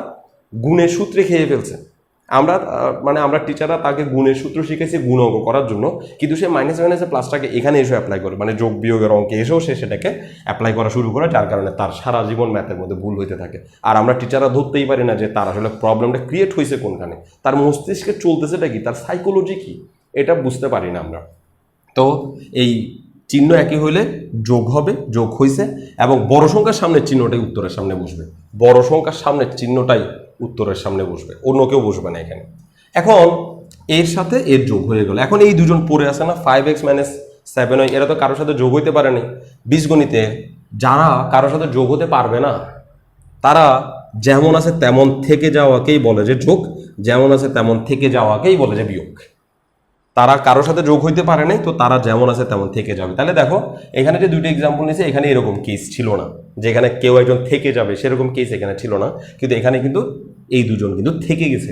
গুণের সূত্রে খেয়ে ফেলছে। আমরা টিচাররা তাকে গুণের সূত্র শিখেছি গুণ অঙ্ক করার জন্য, কিন্তু সে মাইনাসে প্লাসটাকে এখানে এসে অ্যাপ্লাই করে, মানে যোগ বিয়োগের অঙ্কে এসেও সে সেটাকে অ্যাপ্লাই করা শুরু করে, যার কারণে তার সারা জীবন ম্যাথের মধ্যে ভুল হইতে থাকে। আর আমরা টিচাররা ধরতেই পারি না যে তার আসলে প্রবলেমটা ক্রিয়েট হয়েছে কোনখানে, তার মস্তিষ্কে চলতেছেটা কি, তার সাইকোলজি কি, এটা বুঝতে পারি না আমরা। তো এই চিহ্ন একই হইলে যোগ হবে, যোগ হয়েছে, এবং বড় সংখ্যার সামনের চিহ্নটাই উত্তরের সামনে বসবে, বড় সংখ্যার সামনের চিহ্নটাই উত্তরের সামনে বসবে, অন্য কেউ বসবে না এখানে। এখন এর সাথে এর যোগ হয়ে গেল। এখন এই দুজন পড়ে আছে না, 5x - 7y, এরা তো কারোর সাথে যোগ হইতে পারেনি। বীজগণিতে যারা কারোর সাথে যোগ হতে পারবে না, তারা যেমন আছে তেমন থেকে যাওয়াকেই বলে যে যোগ, যেমন আছে তেমন থেকে যাওয়াকেই বলে যে বিয়োগ। তারা কারোর সাথে যোগ হইতে পারে নাই, তো তারা যেমন আছে তেমন থেকে যাবে। তাহলে দেখো এখানে যে দুটো এক্সাম্পল নিয়েছে, এখানে এরকম কেস ছিল না, যেখানে কেউ একজন থেকে যাবে সেরকম কেস এখানে ছিল না, কিন্তু এখানে কিন্তু এই দুজন কিন্তু থেকে গেছে।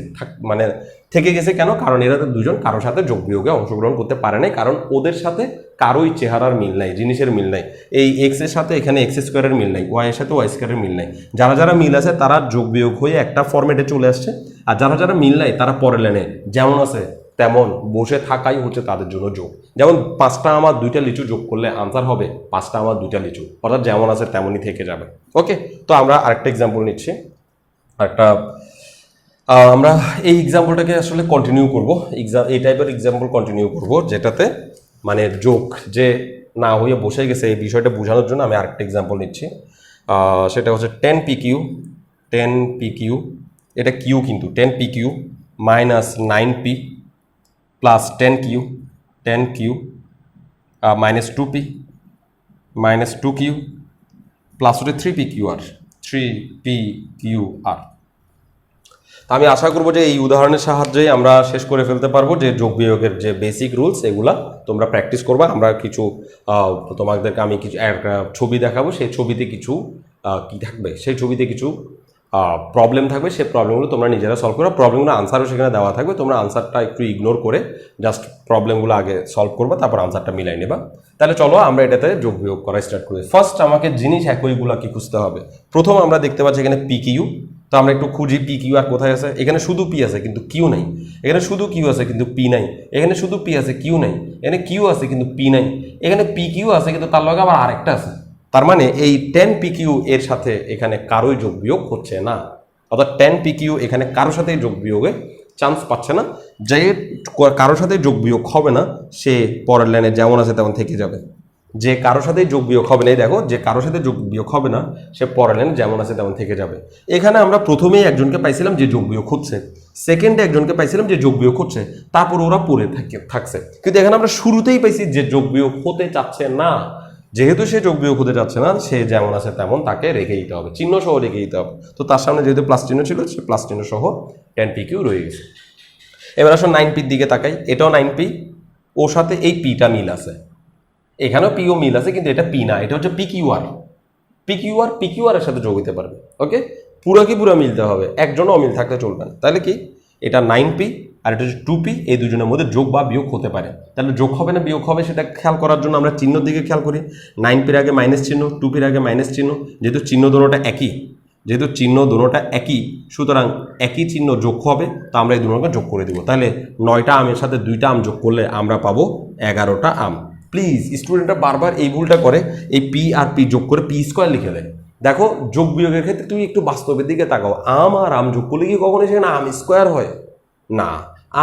থেকে গেছে কেন? কারণ এরা দুজন কারোর সাথে যোগ বিয়োগে অংশগ্রহণ করতে পারে নাই, কারণ ওদের সাথে কারোই চেহারার মিল নাই, জিনিসের মিল নাই। এই এক্স এর সাথে এখানে x² এর মিল নাই, ওয়াই এর সাথে y² এর মিল নাই। যারা যারা মিল আছে তারা যোগ বিয়োগ হয়ে একটা ফরম্যাটে চলে আসছে, আর যারা যারা মিল নাই তারা পরের লাইনে যেমন আছে তেমন বসে থাকাই হচ্ছে তাদের জন্য যোগ। যেমন 5টা আম আর 2টা লিচু যোগ করলে আনসার হবে 5টা আম আর 2টা লিচু, অর্থাৎ যেমন আছে তেমনই থেকে যাবে। ওকে, তো আমরা আরেকটা এক্সাম্পল নিচ্ছি। আমরা এই এক্সাম্পলটাকে আসলে কন্টিনিউ করব, এই টাইপের এক্সাম্পল কন্টিনিউ করব, যেটাতে মানে যোগ যে না হয়ে বসে গেছে এই বিষয়টা বোঝানোর জন্য আমি আরেকটা এক্সাম্পল নিচ্ছি। সেটা হচ্ছে 10pq, এটা কিউ কিন্তু 10pq minus 9p plus 10q minus 2p minus 2q plus হচ্ছে 3pqr। আমি আশা করবো যে এই উদাহরণের সাহায্যে আমরা শেষ করে ফেলতে পারবো যে যোগ বিয়োগের যে বেসিক রুলস, এগুলা তোমরা প্র্যাকটিস করবা। আমরা কিছু তোমাদেরকে আমি কিছু একটা ছবি দেখাবো, সেই ছবিতে কিছু কি থাকবে, সেই ছবিতে কিছু প্রবলেম থাকবে, সেই প্রবলেমগুলো তোমরা নিজেরা সলভ করো। প্রবলেমগুলো আনসারও সেখানে দেওয়া থাকবে, তোমরা আনসারটা একটু ইগনোর করে জাস্ট প্রবলেমগুলো আগে সলভ করবা, তারপর আনসারটা মিলাই নেবা। তাহলে চলো আমরা এটাতে যোগ বিয়োগ করা স্টার্ট করি। ফার্স্ট আমাকে জিনিস একইগুলো কি খুঁজতে হবে। প্রথম আমরা দেখতে পাচ্ছি এখানে পি কিউ, তো আমরা একটু খুঁজি পি কিউ আর কোথায় আছে। এখানে শুধু পি আছে কিন্তু কিউ নাই, এখানে শুধু কিউ আছে কিন্তু পি নাই, এখানে শুধু পি আছে কিউ নাই, এখানে কিউ আছে কিন্তু পি নাই, এখানে পি কিউ আছে কিন্তু তার লগে আবার আরেকটা আছে। তার মানে এই 10 পি কিউ এর সাথে এখানে কারোই যোগ বিয়োগ হচ্ছে না, অর্থাৎ 10 পি কিউ এখানে কারোর সাথে যোগ বিয়োগে চান্স পাচ্ছে না। যে কারোর সাথে যোগ বিয়োগ হবে না সে পরের লাইনে যেমন আছে তেমন থেকে যাবে। যে কারোর সাথে যোগ বিয়োগ হবে না, দেখো যে কারোর সাথে যোগ বিয়োগ হবে না সে পরের লাইনে যেমন আছে তেমন থেকে যাবে। এখানে আমরা প্রথমেই একজনকে পাইছিলাম যে যোগ বিয়োগ হচ্ছে, সেকেন্ডে একজনকে পাইছিলাম যে যোগ বিয়োগ হচ্ছে, তারপর ওরা পড়ে থাকছে। কিন্তু এখানে আমরা শুরুতেই পাইছি যে যোগ বিয়োগ হতে চাচ্ছে না। যেহেতু সে যোগ বিয়োগ হতে যাচ্ছে না, সে যেমন আছে তেমন তাকে রেখে দিতে হবে, চিহ্ন সহ রেখে দিতে হবে। তো তার সামনে যেহেতু প্লাস চিহ্ন ছিল, সে প্লাস চিহ্ন সহ 10 পি কিউ রয়ে গেছে। এবার আসো 9 পির দিকে তাকাই, এটাও 9 পি, ওর সাথে এই পিটা মিল আছে, এখানেও পিও মিল আছে, কিন্তু এটা পি না, এটা হচ্ছে P Q R. P Q R এর সাথে যোগ হতে পারবে। ওকে, পুরা মিলতে হবে, একজনও অমিল থাকতে চলবে না। তাহলে কি এটা 9 পি আর এটা হচ্ছে 2 পি, এই দুজনের মধ্যে যোগ বা বিয়োগ হতে পারে। তাহলে যোগ হবে না বিয়োগ হবে সেটা খেয়াল করার জন্য আমরা চিহ্নের দিকে খেয়াল করি। 9 পির আগে মাইনাস চিহ্ন, 2 পির আগে মাইনাস চিহ্ন, যেহেতু চিহ্ন দুটোটা একই, সুতরাং একই চিহ্ন যোগ হবে, তো আমরা এই দুটোকে যোগ করে দিব। তাহলে 9টা আমের সাথে 2টা আম যোগ করলে আমরা পাবো 11টা আম। প্লিজ স্টুডেন্টরা বারবার এই ভুলটা করে, এই পি আর পি যোগ করে পি স্কোয়ার লিখে দেয়। দেখো যোগ বিয়োগের ক্ষেত্রে তুমি একটু বাস্তবের দিকে তাকাও, আম আর আম যোগ করলে কি কখনো সেখানে আম স্কোয়ার হয়? না,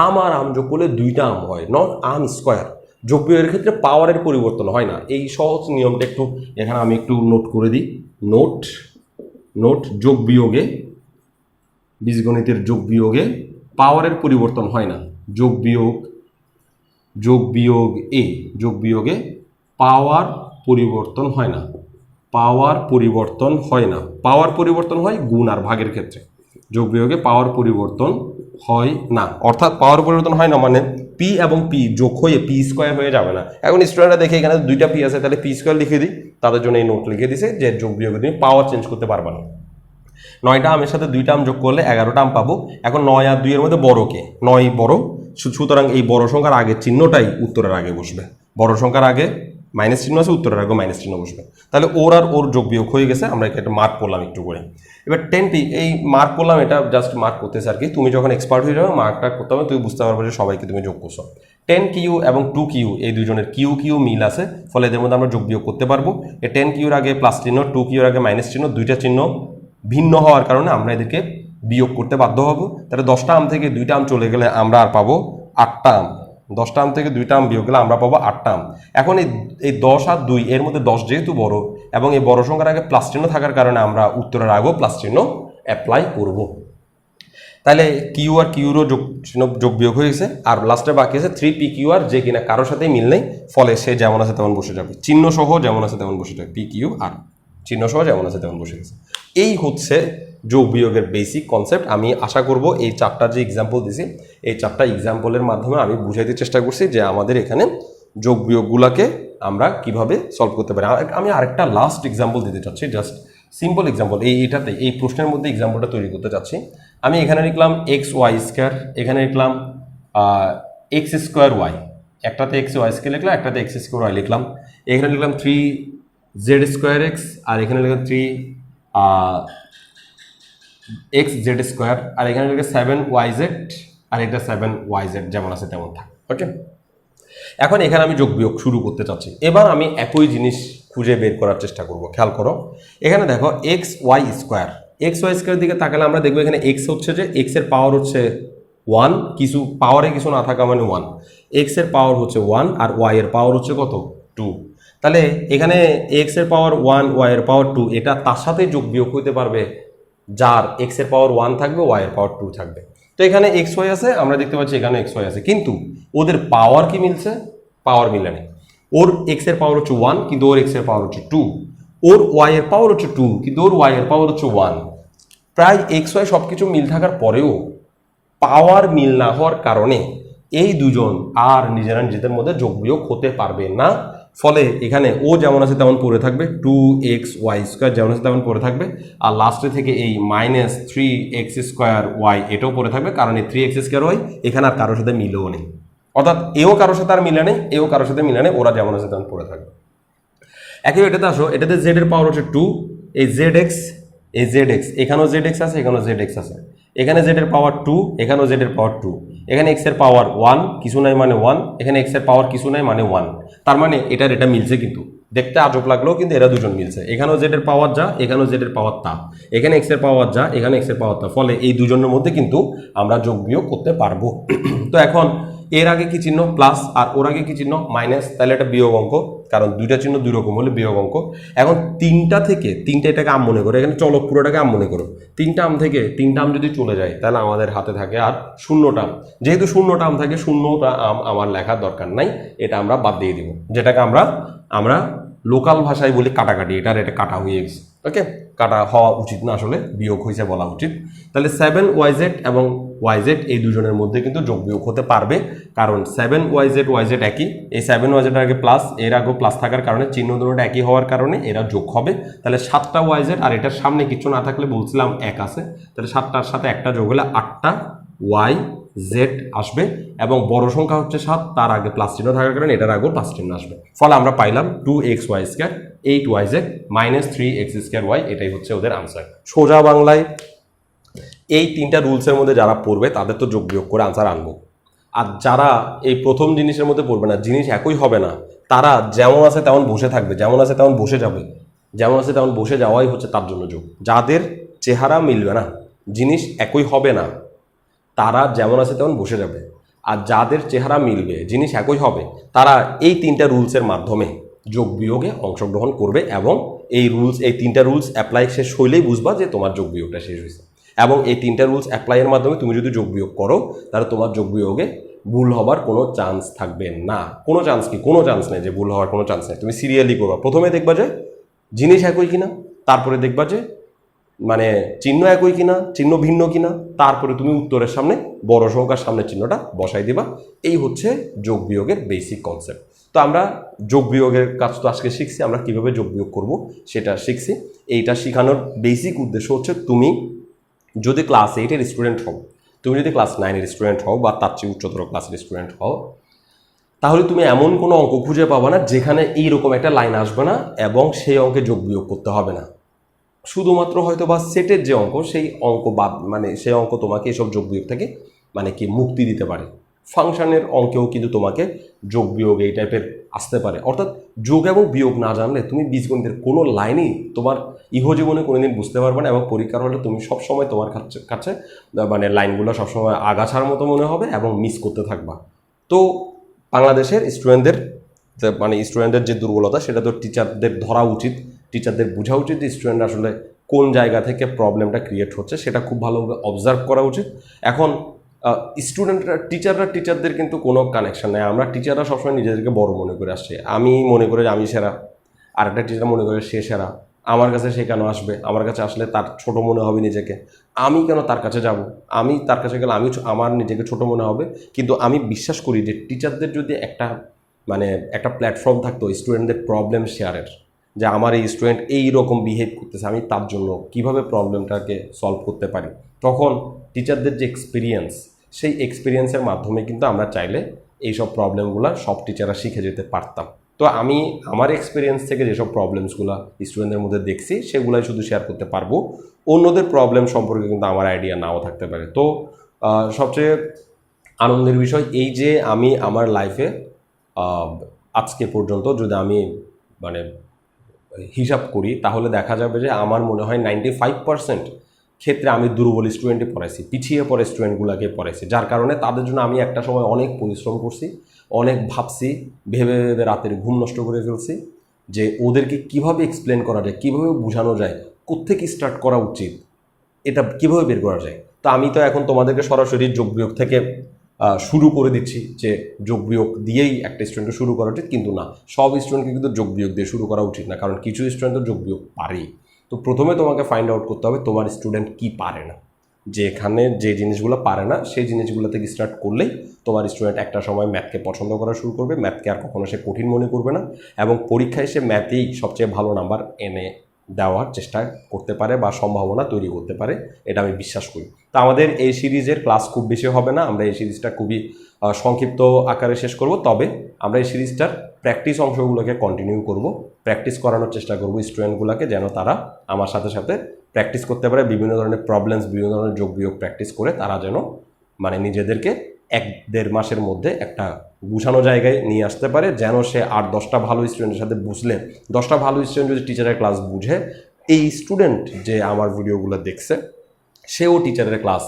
আম আর আম যোগ করলে 2টা আম হয়, নট আম স্কোয়ার। যোগ বিয়োগের ক্ষেত্রে পাওয়ারের পরিবর্তন হয় না। এই সহজ নিয়মটা একটু এখানে আমি একটু নোট করে দিই। নোট যোগ বিয়োগে, বীজগণিতের যোগ বিয়োগে পাওয়ারের পরিবর্তন হয় না। যোগ বিয়োগে পাওয়ার পরিবর্তন হয় না। পাওয়ার পরিবর্তন হয় গুণ আর ভাগের ক্ষেত্রে। যোগ বিয়োগে পাওয়ার পরিবর্তন হয় না, অর্থাৎ পাওয়ার পরিবর্তন হয় না মানে পি এবং পি যোগ হয়ে পি স্কোয়ার হয়ে যাবে না। এখন স্টুডেন্টরা দেখে এখানে 2টা পি আছে, তাহলে পি স্কোয়ার লিখে দিই, তাদের জন্য এই নোট লিখে দিছে যে যোগ বিয়োগে তুমি পাওয়ার চেঞ্জ করতে পারবে না। 9টা আমের সাথে 2টা আম যোগ করলে 11টা আম পাবো। এখন 9 আর 2 এর মধ্যে বড় কে? 9 বড়, সুতরাং এই বড় সংখ্যার আগের চিহ্নটাই উত্তরের আগে বসবে। বড় সংখ্যার আগে মাইনাস চিহ্ন আছে, উত্তরের আগে মাইনাস চিহ্ন বসবে। তাহলে ওর যোগ বিয়োগ হয়ে গেছে, আমরা এটা মার্ক করলাম একটু করে। এবার 10 পি, এই মার্ক করলাম, এটা জাস্ট মার্ক করতেছে আর কি। তুমি যখন এক্সপার্ট হয়ে যাবে মার্কটা করতে হবে, তুমি বুঝতে পারবে যে সবাইকে তুমি যোগ করছো। 10 কিউ এবং 2 কিউ এই দুজনের কিউ মিল আছে, ফলে এদের মধ্যে আমরা যোগ বিয়োগ করতে পারবো। এই 10 কিউর আগে প্লাস চিহ্ন, 2 কিউর আগে মাইনাস চিহ্ন, দুইটা চিহ্ন ভিন্ন হওয়ার কারণে আমরা এদেরকে বিয়োগ করতে বাধ্য হব। তাহলে 10টা আম থেকে 2টা আম চলে গেলে আমরা আর পাবো 8টা আম। 10টা আম থেকে 2টা আম বিয়োগ গেলে আমরা পাবো 8টা আম। এখন এই 10 আর 2 এর মধ্যে 10 যেহেতু বড় এবং এই বড় সংখ্যার আগে প্লাস চিহ্ন থাকার কারণে আমরা উত্তরের আগেও প্লাস চিহ্ন অ্যাপ্লাই করব। তাহলে কিউ আর কিউরও যোগ বিয়োগ হয়ে গেছে, আর লাস্টে বাকি আছে 3 পি কিউ আর, যে কিনা কারোর সাথেই মিল নেই, ফলে সে যেমন আছে তেমন বসে যাবে, চিহ্ন সহ যেমন আছে তেমন বসে যাবে। পি কিউ আর চিহ্ন সহ যেমন আছে তেমন বসে গেছে। এই হচ্ছে যোগ বিয়োগের বেসিক কনসেপ্ট। আমি আশা করব এই 4টা যে এক্সাম্পল দিছি, এই 4টা এক্সাম্পলের মাধ্যমে আমি বুঝাইতে চেষ্টা করছি যে আমাদের এখানে যোগ বিয়োগগুলোকে আমরা কিভাবে সলভ করতে পারি। আমি আরেকটা লাস্ট এক্সাম্পল দিতে চাচ্ছি, জাস্ট সিম্পল এক্সাম্পল। এইটাতে এই প্রশ্নের মধ্যে এক্সাম্পলটা তৈরি করতে চাচ্ছি। আমি এখানে লিখলাম এক্স ওয়াই স্কোয়ার, এখানে লিখলাম এক্স স্কোয়ার ওয়াই, একটাতে এক্স ওয়াই স্কোয়ার লিখলাম, একটাতে এক্স স্কোয়ার ওয়াই লিখলাম। এখানে লিখলাম 3 জেড স্কোয়ার এক্স, আর এখানে লিখলাম 3 এক্স জেড স্কোয়ার, আর এখানে লিখে 7yz, আর এটা 7yz যেমন আছে তেমন থাকে। ওকে, এখন এখানে আমি যোগ বিয়োগ শুরু করতে চাচ্ছি। এবার আমি একই জিনিস খুঁজে বের করার চেষ্টা করব। খেয়াল করো, এখানে দেখো এক্স ওয়াই স্কোয়ার দিকে তাকালে আমরা দেখবো এখানে এক্স হচ্ছে যে এক্স এর পাওয়ার হচ্ছে 1, কিছু পাওয়ারে কিছু না থাকা মানে 1, এক্স এর পাওয়ার হচ্ছে 1 আর ওয়াই এর পাওয়ার হচ্ছে কত? 2। তাহলে এখানে এক্স এর পাওয়ার 1, ওয়াই এর পাওয়ার 2, এটা তার সাথে যোগ বিয়োগ হইতে পারবে যার এক্স এর পাওয়ার 1 থাকবে, ওয়াই এর পাওয়ার 2 থাকবে। তো এখানে এক্স ওয়াই আছে, আমরা দেখতে পাচ্ছি এখানে এক্স ওয়াই আছে, কিন্তু ওদের পাওয়ার কি মিলছে? পাওয়ার মিলে নেই। ওর এক্স এর পাওয়ার হচ্ছে 1, কিন্তু ওর এক্স এর পাওয়ার হচ্ছে 2, ওর ওয়াই এর পাওয়ার হচ্ছে 2, কিন্তু ওর ওয়াই এর পাওয়ার হচ্ছে 1। প্রায় এক্স ওয়াই সবকিছু মিল থাকার পরেও পাওয়ার মিল না হওয়ার কারণে এই দুজন আর নিজেদের মধ্যে যোগ বিয়োগ হতে পারবে না। ফলে এখানে ও যেমন আছে তেমন পড়ে থাকবে, 2xy² যেমন আছে তেমন পড়ে থাকবে, আর লাস্টে থেকে এই -3x²y এটাও পড়ে থাকবে, কারণ এই 3x²y এখানে আর কারোর সাথে মিলেও নেই, অর্থাৎ এও কারোর সাথে আর মিলে নেই, এও কারোর সাথে মিলে নেই, ওরা যেমন আছে তেমন পড়ে থাকবে। একই এটাতে আসো, এটাতে z এর পাওয়ার হচ্ছে 2, এই zx, এই zx, এখানেও zx আছে, এখানেও zx আছে, এখানে z এর পাওয়ার 2, এখানেও z এর পাওয়ার 2, এখানে x এর পাওয়ার 1 কিছু নাই মানে 1, এখানে x এর পাওয়ার কিছু নাই মানে 1, তার মানে এটার এটা মিলছে, কিন্তু দেখতে আজব লাগলেও কিন্তু এরা দুজন মিলছে, এখানেও z এর পাওয়ার যা, এখানেও z এর পাওয়ার তা, এখানে x এর পাওয়ার যা, এখানে x এর পাওয়ার তা, ফলে এই দুজনের মধ্যে কিন্তু আমরা যোগ বিয়োগ করতে পারবো। তো এখন এর আগে কি চিহ্ন প্লাস আর ওর আগে কি চিহ্ন মাইনাস, তাহলে এটা বিয়োগ অঙ্ক, কারণ দুইটা চিহ্ন দুই রকম হলে বিয়োগ অঙ্ক। এখন তিনটা এটাকে আম মনে করো, এখানে চলো পুরোটাকে আম মনে করো, তিনটা আম থেকে তিনটা আম যদি চলে যায় তাহলে আমাদের হাতে থাকে আর শূন্যটা আম, যেহেতু শূন্যটা আম থাকে, শূন্যটা আম আমার লেখার দরকার নাই, এটা আমরা বাদ দিয়ে দিব, যেটাকে আমরা লোকাল ভাষায় বলি কাটাকাটি, এটা কাটা হয়ে গেছে, ওকে, কাটা হওয়া উচিত না, আসলে বিয়োগ হয়েছে বলা উচিত। তাহলে 7yz এবং yz এই দুজনের মধ্যে কিন্তু যোগ বিয়োগ হতে পারবে, কারণ 7yz একই, এই 7yz এর আগে প্লাস, এর আগেও প্লাস থাকার কারণে চিহ্ন দুটোটা একই হওয়ার কারণে এরা যোগ হবে। তাহলে 7টা yz, আর এটার সামনে কিছু না থাকলে বলছিলাম 1 আছে, তাহলে 7টার সাথে একটা যোগ হলে 8টা yz আসবে, এবং বড় সংখ্যা হচ্ছে 7, তার আগে প্লাস চিহ্ন থাকার কারণে এটার আগেও প্লাস চিহ্ন আসবে, ফলে আমরা পাইলাম 2xy², 8yz, -3x²y, এটাই হচ্ছে ওদের আনসার। সোজা বাংলায় এই তিনটা রুলসের মধ্যে যারা পড়বে তাদের তো যোগ বিয়োগ করে আনসার আনবো, আর যারা এই প্রথম জিনিসের মধ্যে পড়বে না, জিনিস একই হবে না, তারা যেমন আছে তেমন বসে থাকবে, যেমন আছে তেমন বসে যাবে, যেমন আছে তেমন বসে যাওয়াই হচ্ছে তার জন্য যোগ। যাদের চেহারা মিলবে না, জিনিস একই হবে না, তারা যেমন আছে তেমন বসে যাবে, আর যাদের চেহারা মিলবে, জিনিস একই হবে, তারা এই তিনটা রুলসের মাধ্যমে যোগ বিয়োগে অংশগ্রহণ করবে, এবং এই তিনটা রুলস অ্যাপ্লাই শেষ হইলেই বুঝবা যে তোমার যোগ বিয়োগটা শেষ হয়েছে। এবং এই তিনটা রুলস অ্যাপ্লাইয়ের মাধ্যমে তুমি যদি যোগ বিয়োগ করো, তাহলে তোমার যোগ বিয়োগে ভুল হবার কোনো চান্স থাকবে না। কোনো চান্স নেই যে ভুল হওয়ার কোনো চান্স নেই। তুমি সিরিয়ালি করবা, প্রথমে দেখবা যে জিনিস একই কিনা, তারপরে দেখবা যে মানে চিহ্ন একই কিনা, চিহ্ন ভিন্ন কিনা, তারপরে তুমি উত্তরের সামনে বড় সংখ্যার সামনে চিহ্নটা বসাই দিবা। এই হচ্ছে যোগ বিয়োগের বেসিক কনসেপ্ট। তো আমরা যোগ বিয়োগের কাজ তো আজকে শিখছি, আমরা কিভাবে যোগ বিয়োগ করব সেটা শিখছি। এইটা শেখানোর বেসিক উদ্দেশ্য হচ্ছে তুমি যদি ক্লাস 8-এর স্টুডেন্ট হও, তুমি যদি ক্লাস 9-এর স্টুডেন্ট হও, বা তার চেয়ে উচ্চতর ক্লাসের স্টুডেন্ট হও, তাহলে তুমি এমন কোনো অঙ্ক খুঁজে পাবা না যেখানে এইরকম একটা লাইন আসবে না এবং সেই অঙ্কে যোগ বিয়োগ করতে হবে না। শুধুমাত্র হয়তো বা সেটের যে অঙ্ক, সেই অঙ্ক বাদ, মানে সেই অঙ্ক তোমাকে এসব যোগ বিয়োগ থেকে মানে কি মুক্তি দিতে পারে। ফাংশনের অঙ্কেও কিন্তু তোমাকে যোগ বিয়োগ এই টাইপের আসতে পারে। অর্থাৎ যোগ এবং বিয়োগ না জানলে তুমি বীজগণিতের কোনো লাইনই তোমার ইহজীবনে কোনোদিন বুঝতে পারবে না, এবং পরীক্ষার হলে তুমি সবসময় তোমার কাছে মানে লাইনগুলো সবসময় আগাছার মতো মনে হবে এবং মিস করতে থাকবা। তো বাংলাদেশের স্টুডেন্টদের যে দুর্বলতা, সেটা তো টিচারদের ধরা উচিত, টিচারদের বোঝা উচিত যে স্টুডেন্ট আসলে কোন জায়গা থেকে প্রবলেমটা ক্রিয়েট হচ্ছে, সেটা খুব ভালোভাবে অবজার্ভ করা উচিত। এখন টিচারদের কিন্তু কোনো কানেকশন নেই। আমরা টিচাররা সবসময় নিজেদেরকে বড় মনে করে আসছি। আমি মনে করি যে আমি সেরা, আর একটা টিচার মনে করে সে সেরা, আমার কাছে সে কেন আসবে, আমার কাছে আসলে তার ছোট মনে হবে নিজেকে, আমি কেন তার কাছে যাব, আমি তার কাছে গেলে আমার নিজেকে ছোট মনে হবে। কিন্তু আমি বিশ্বাস করি যে টিচারদের যদি একটা প্ল্যাটফর্ম থাকতো স্টুডেন্টদের প্রবলেম শেয়ারের, যে আমার এই স্টুডেন্ট এই রকম বিহেভ করতেছে, আমি তার জন্য কিভাবে প্রবলেমটাকে সলভ করতে পারি, তখন টিচারদের যে এক্সপিরিয়েন্স, সেই এক্সপিরিয়েন্সের মাধ্যমে কিন্তু আমরা চাইলে এইসব প্রবলেমগুলো সব টিচাররা শিখে যেতে পারতাম। তো আমি আমার এক্সপিরিয়েন্স থেকে যেসব প্রবলেমসগুলো স্টুডেন্টদের মধ্যে দেখছি, সেগুলাই শুধু শেয়ার করতে পারবো। অন্যদের প্রবলেম সম্পর্কে কিন্তু আমার আইডিয়া নাও থাকতে পারে। তো সবচেয়ে আনন্দের বিষয় এই যে আমি আমার লাইফে আজকে পর্যন্ত যদি আমি হিসাব করি, তাহলে দেখা যাবে যে আমার মনে হয় 95% ক্ষেত্রে আমি দুর্বল স্টুডেন্টে পড়াইছি, পিছিয়ে পড়ে স্টুডেন্টগুলোকে পড়াইছি, যার কারণে তাদের জন্য আমি একটা সময় অনেক পরিশ্রম করছি, অনেক ভাবছি, ভেবে ভেবে রাতের ঘুম নষ্ট করে ফেলছি যে ওদেরকে কিভাবে এক্সপ্লেন করা যায়, কিভাবে বোঝানো যায়, কোত্থেকে স্টার্ট করা উচিত, এটা কিভাবে বের করা যায়। তো আমি তো এখন তোমাদেরকে সরাসরি যোগ বিয়োগ থেকে শুরু করে দিচ্ছি, যে যোগ বিয়োগ দিয়েই একটা স্টুডেন্টকে শুরু করা উচিত, কিন্তু না, সব স্টুডেন্টকে কিন্তু যোগ বিয়োগ দিয়ে শুরু করা উচিত না, কারণ কিছু স্টুডেন্ট তো যোগ বিয়োগ পারেই। তো প্রথমে তোমাকে ফাইন্ড আউট করতে হবে তোমার স্টুডেন্ট কি পারে না। যেখানে যে জিনিসগুলো পারে না সেই জিনিসগুলো থেকে স্টার্ট করলেই তোমার স্টুডেন্ট একটা সময় ম্যাথকে পছন্দ করা শুরু করবে, ম্যাথকে আর কখনো সে কঠিন মনে করবে না, এবং পরীক্ষায় সে ম্যাথেই সবচেয়ে ভালো নাম্বার এনে দেওয়ার চেষ্টা করতে পারে বা সম্ভাবনা তৈরি করতে পারে, এটা আমি বিশ্বাস করি। তো আমাদের এই সিরিজের ক্লাস খুব বেশি হবে না, আমরা এই সিরিজটা খুবই সংক্ষিপ্ত আকারে শেষ করব। তবে আমরা এই সিরিজটার প্র্যাকটিস অংশগুলোকে কন্টিনিউ করব, প্র্যাকটিস করানোর চেষ্টা করব স্টুডেন্টগুলোকে, যেন তারা আমার সাথে সাথে প্র্যাকটিস করতে পারে, বিভিন্ন ধরনের প্রবলেমস, বিভিন্ন ধরনের যোগ বিয়োগ প্র্যাকটিস করে তারা যেন মানে নিজেদেরকে 1-1.5 মাসের মধ্যে একটা গুছানো জায়গায় নিয়ে আসতে পারে, যেন সে 8-10টা ভালো স্টুডেন্টের সাথে বুঝলে, 10টা ভালো স্টুডেন্ট যদি টিচারের ক্লাস বুঝে, এই স্টুডেন্ট যে আমার ভিডিওগুলো দেখছে সেও টিচারের ক্লাস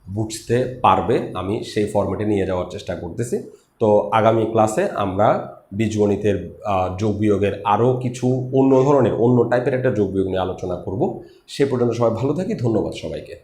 বুঝতে পারবে। আমি সেই ফরম্যাটে নিয়ে যাওয়ার চেষ্টা করতেছি। তো আগামী ক্লাসে আমরা বীজগণিতের যোগ বিয়োগের আরও কিছু অন্য ধরনের, অন্য টাইপের একটা যোগ বিয়োগ নিয়ে আলোচনা করব। সে পর্যন্ত সবাই ভালো থাকি, ধন্যবাদ সবাইকে।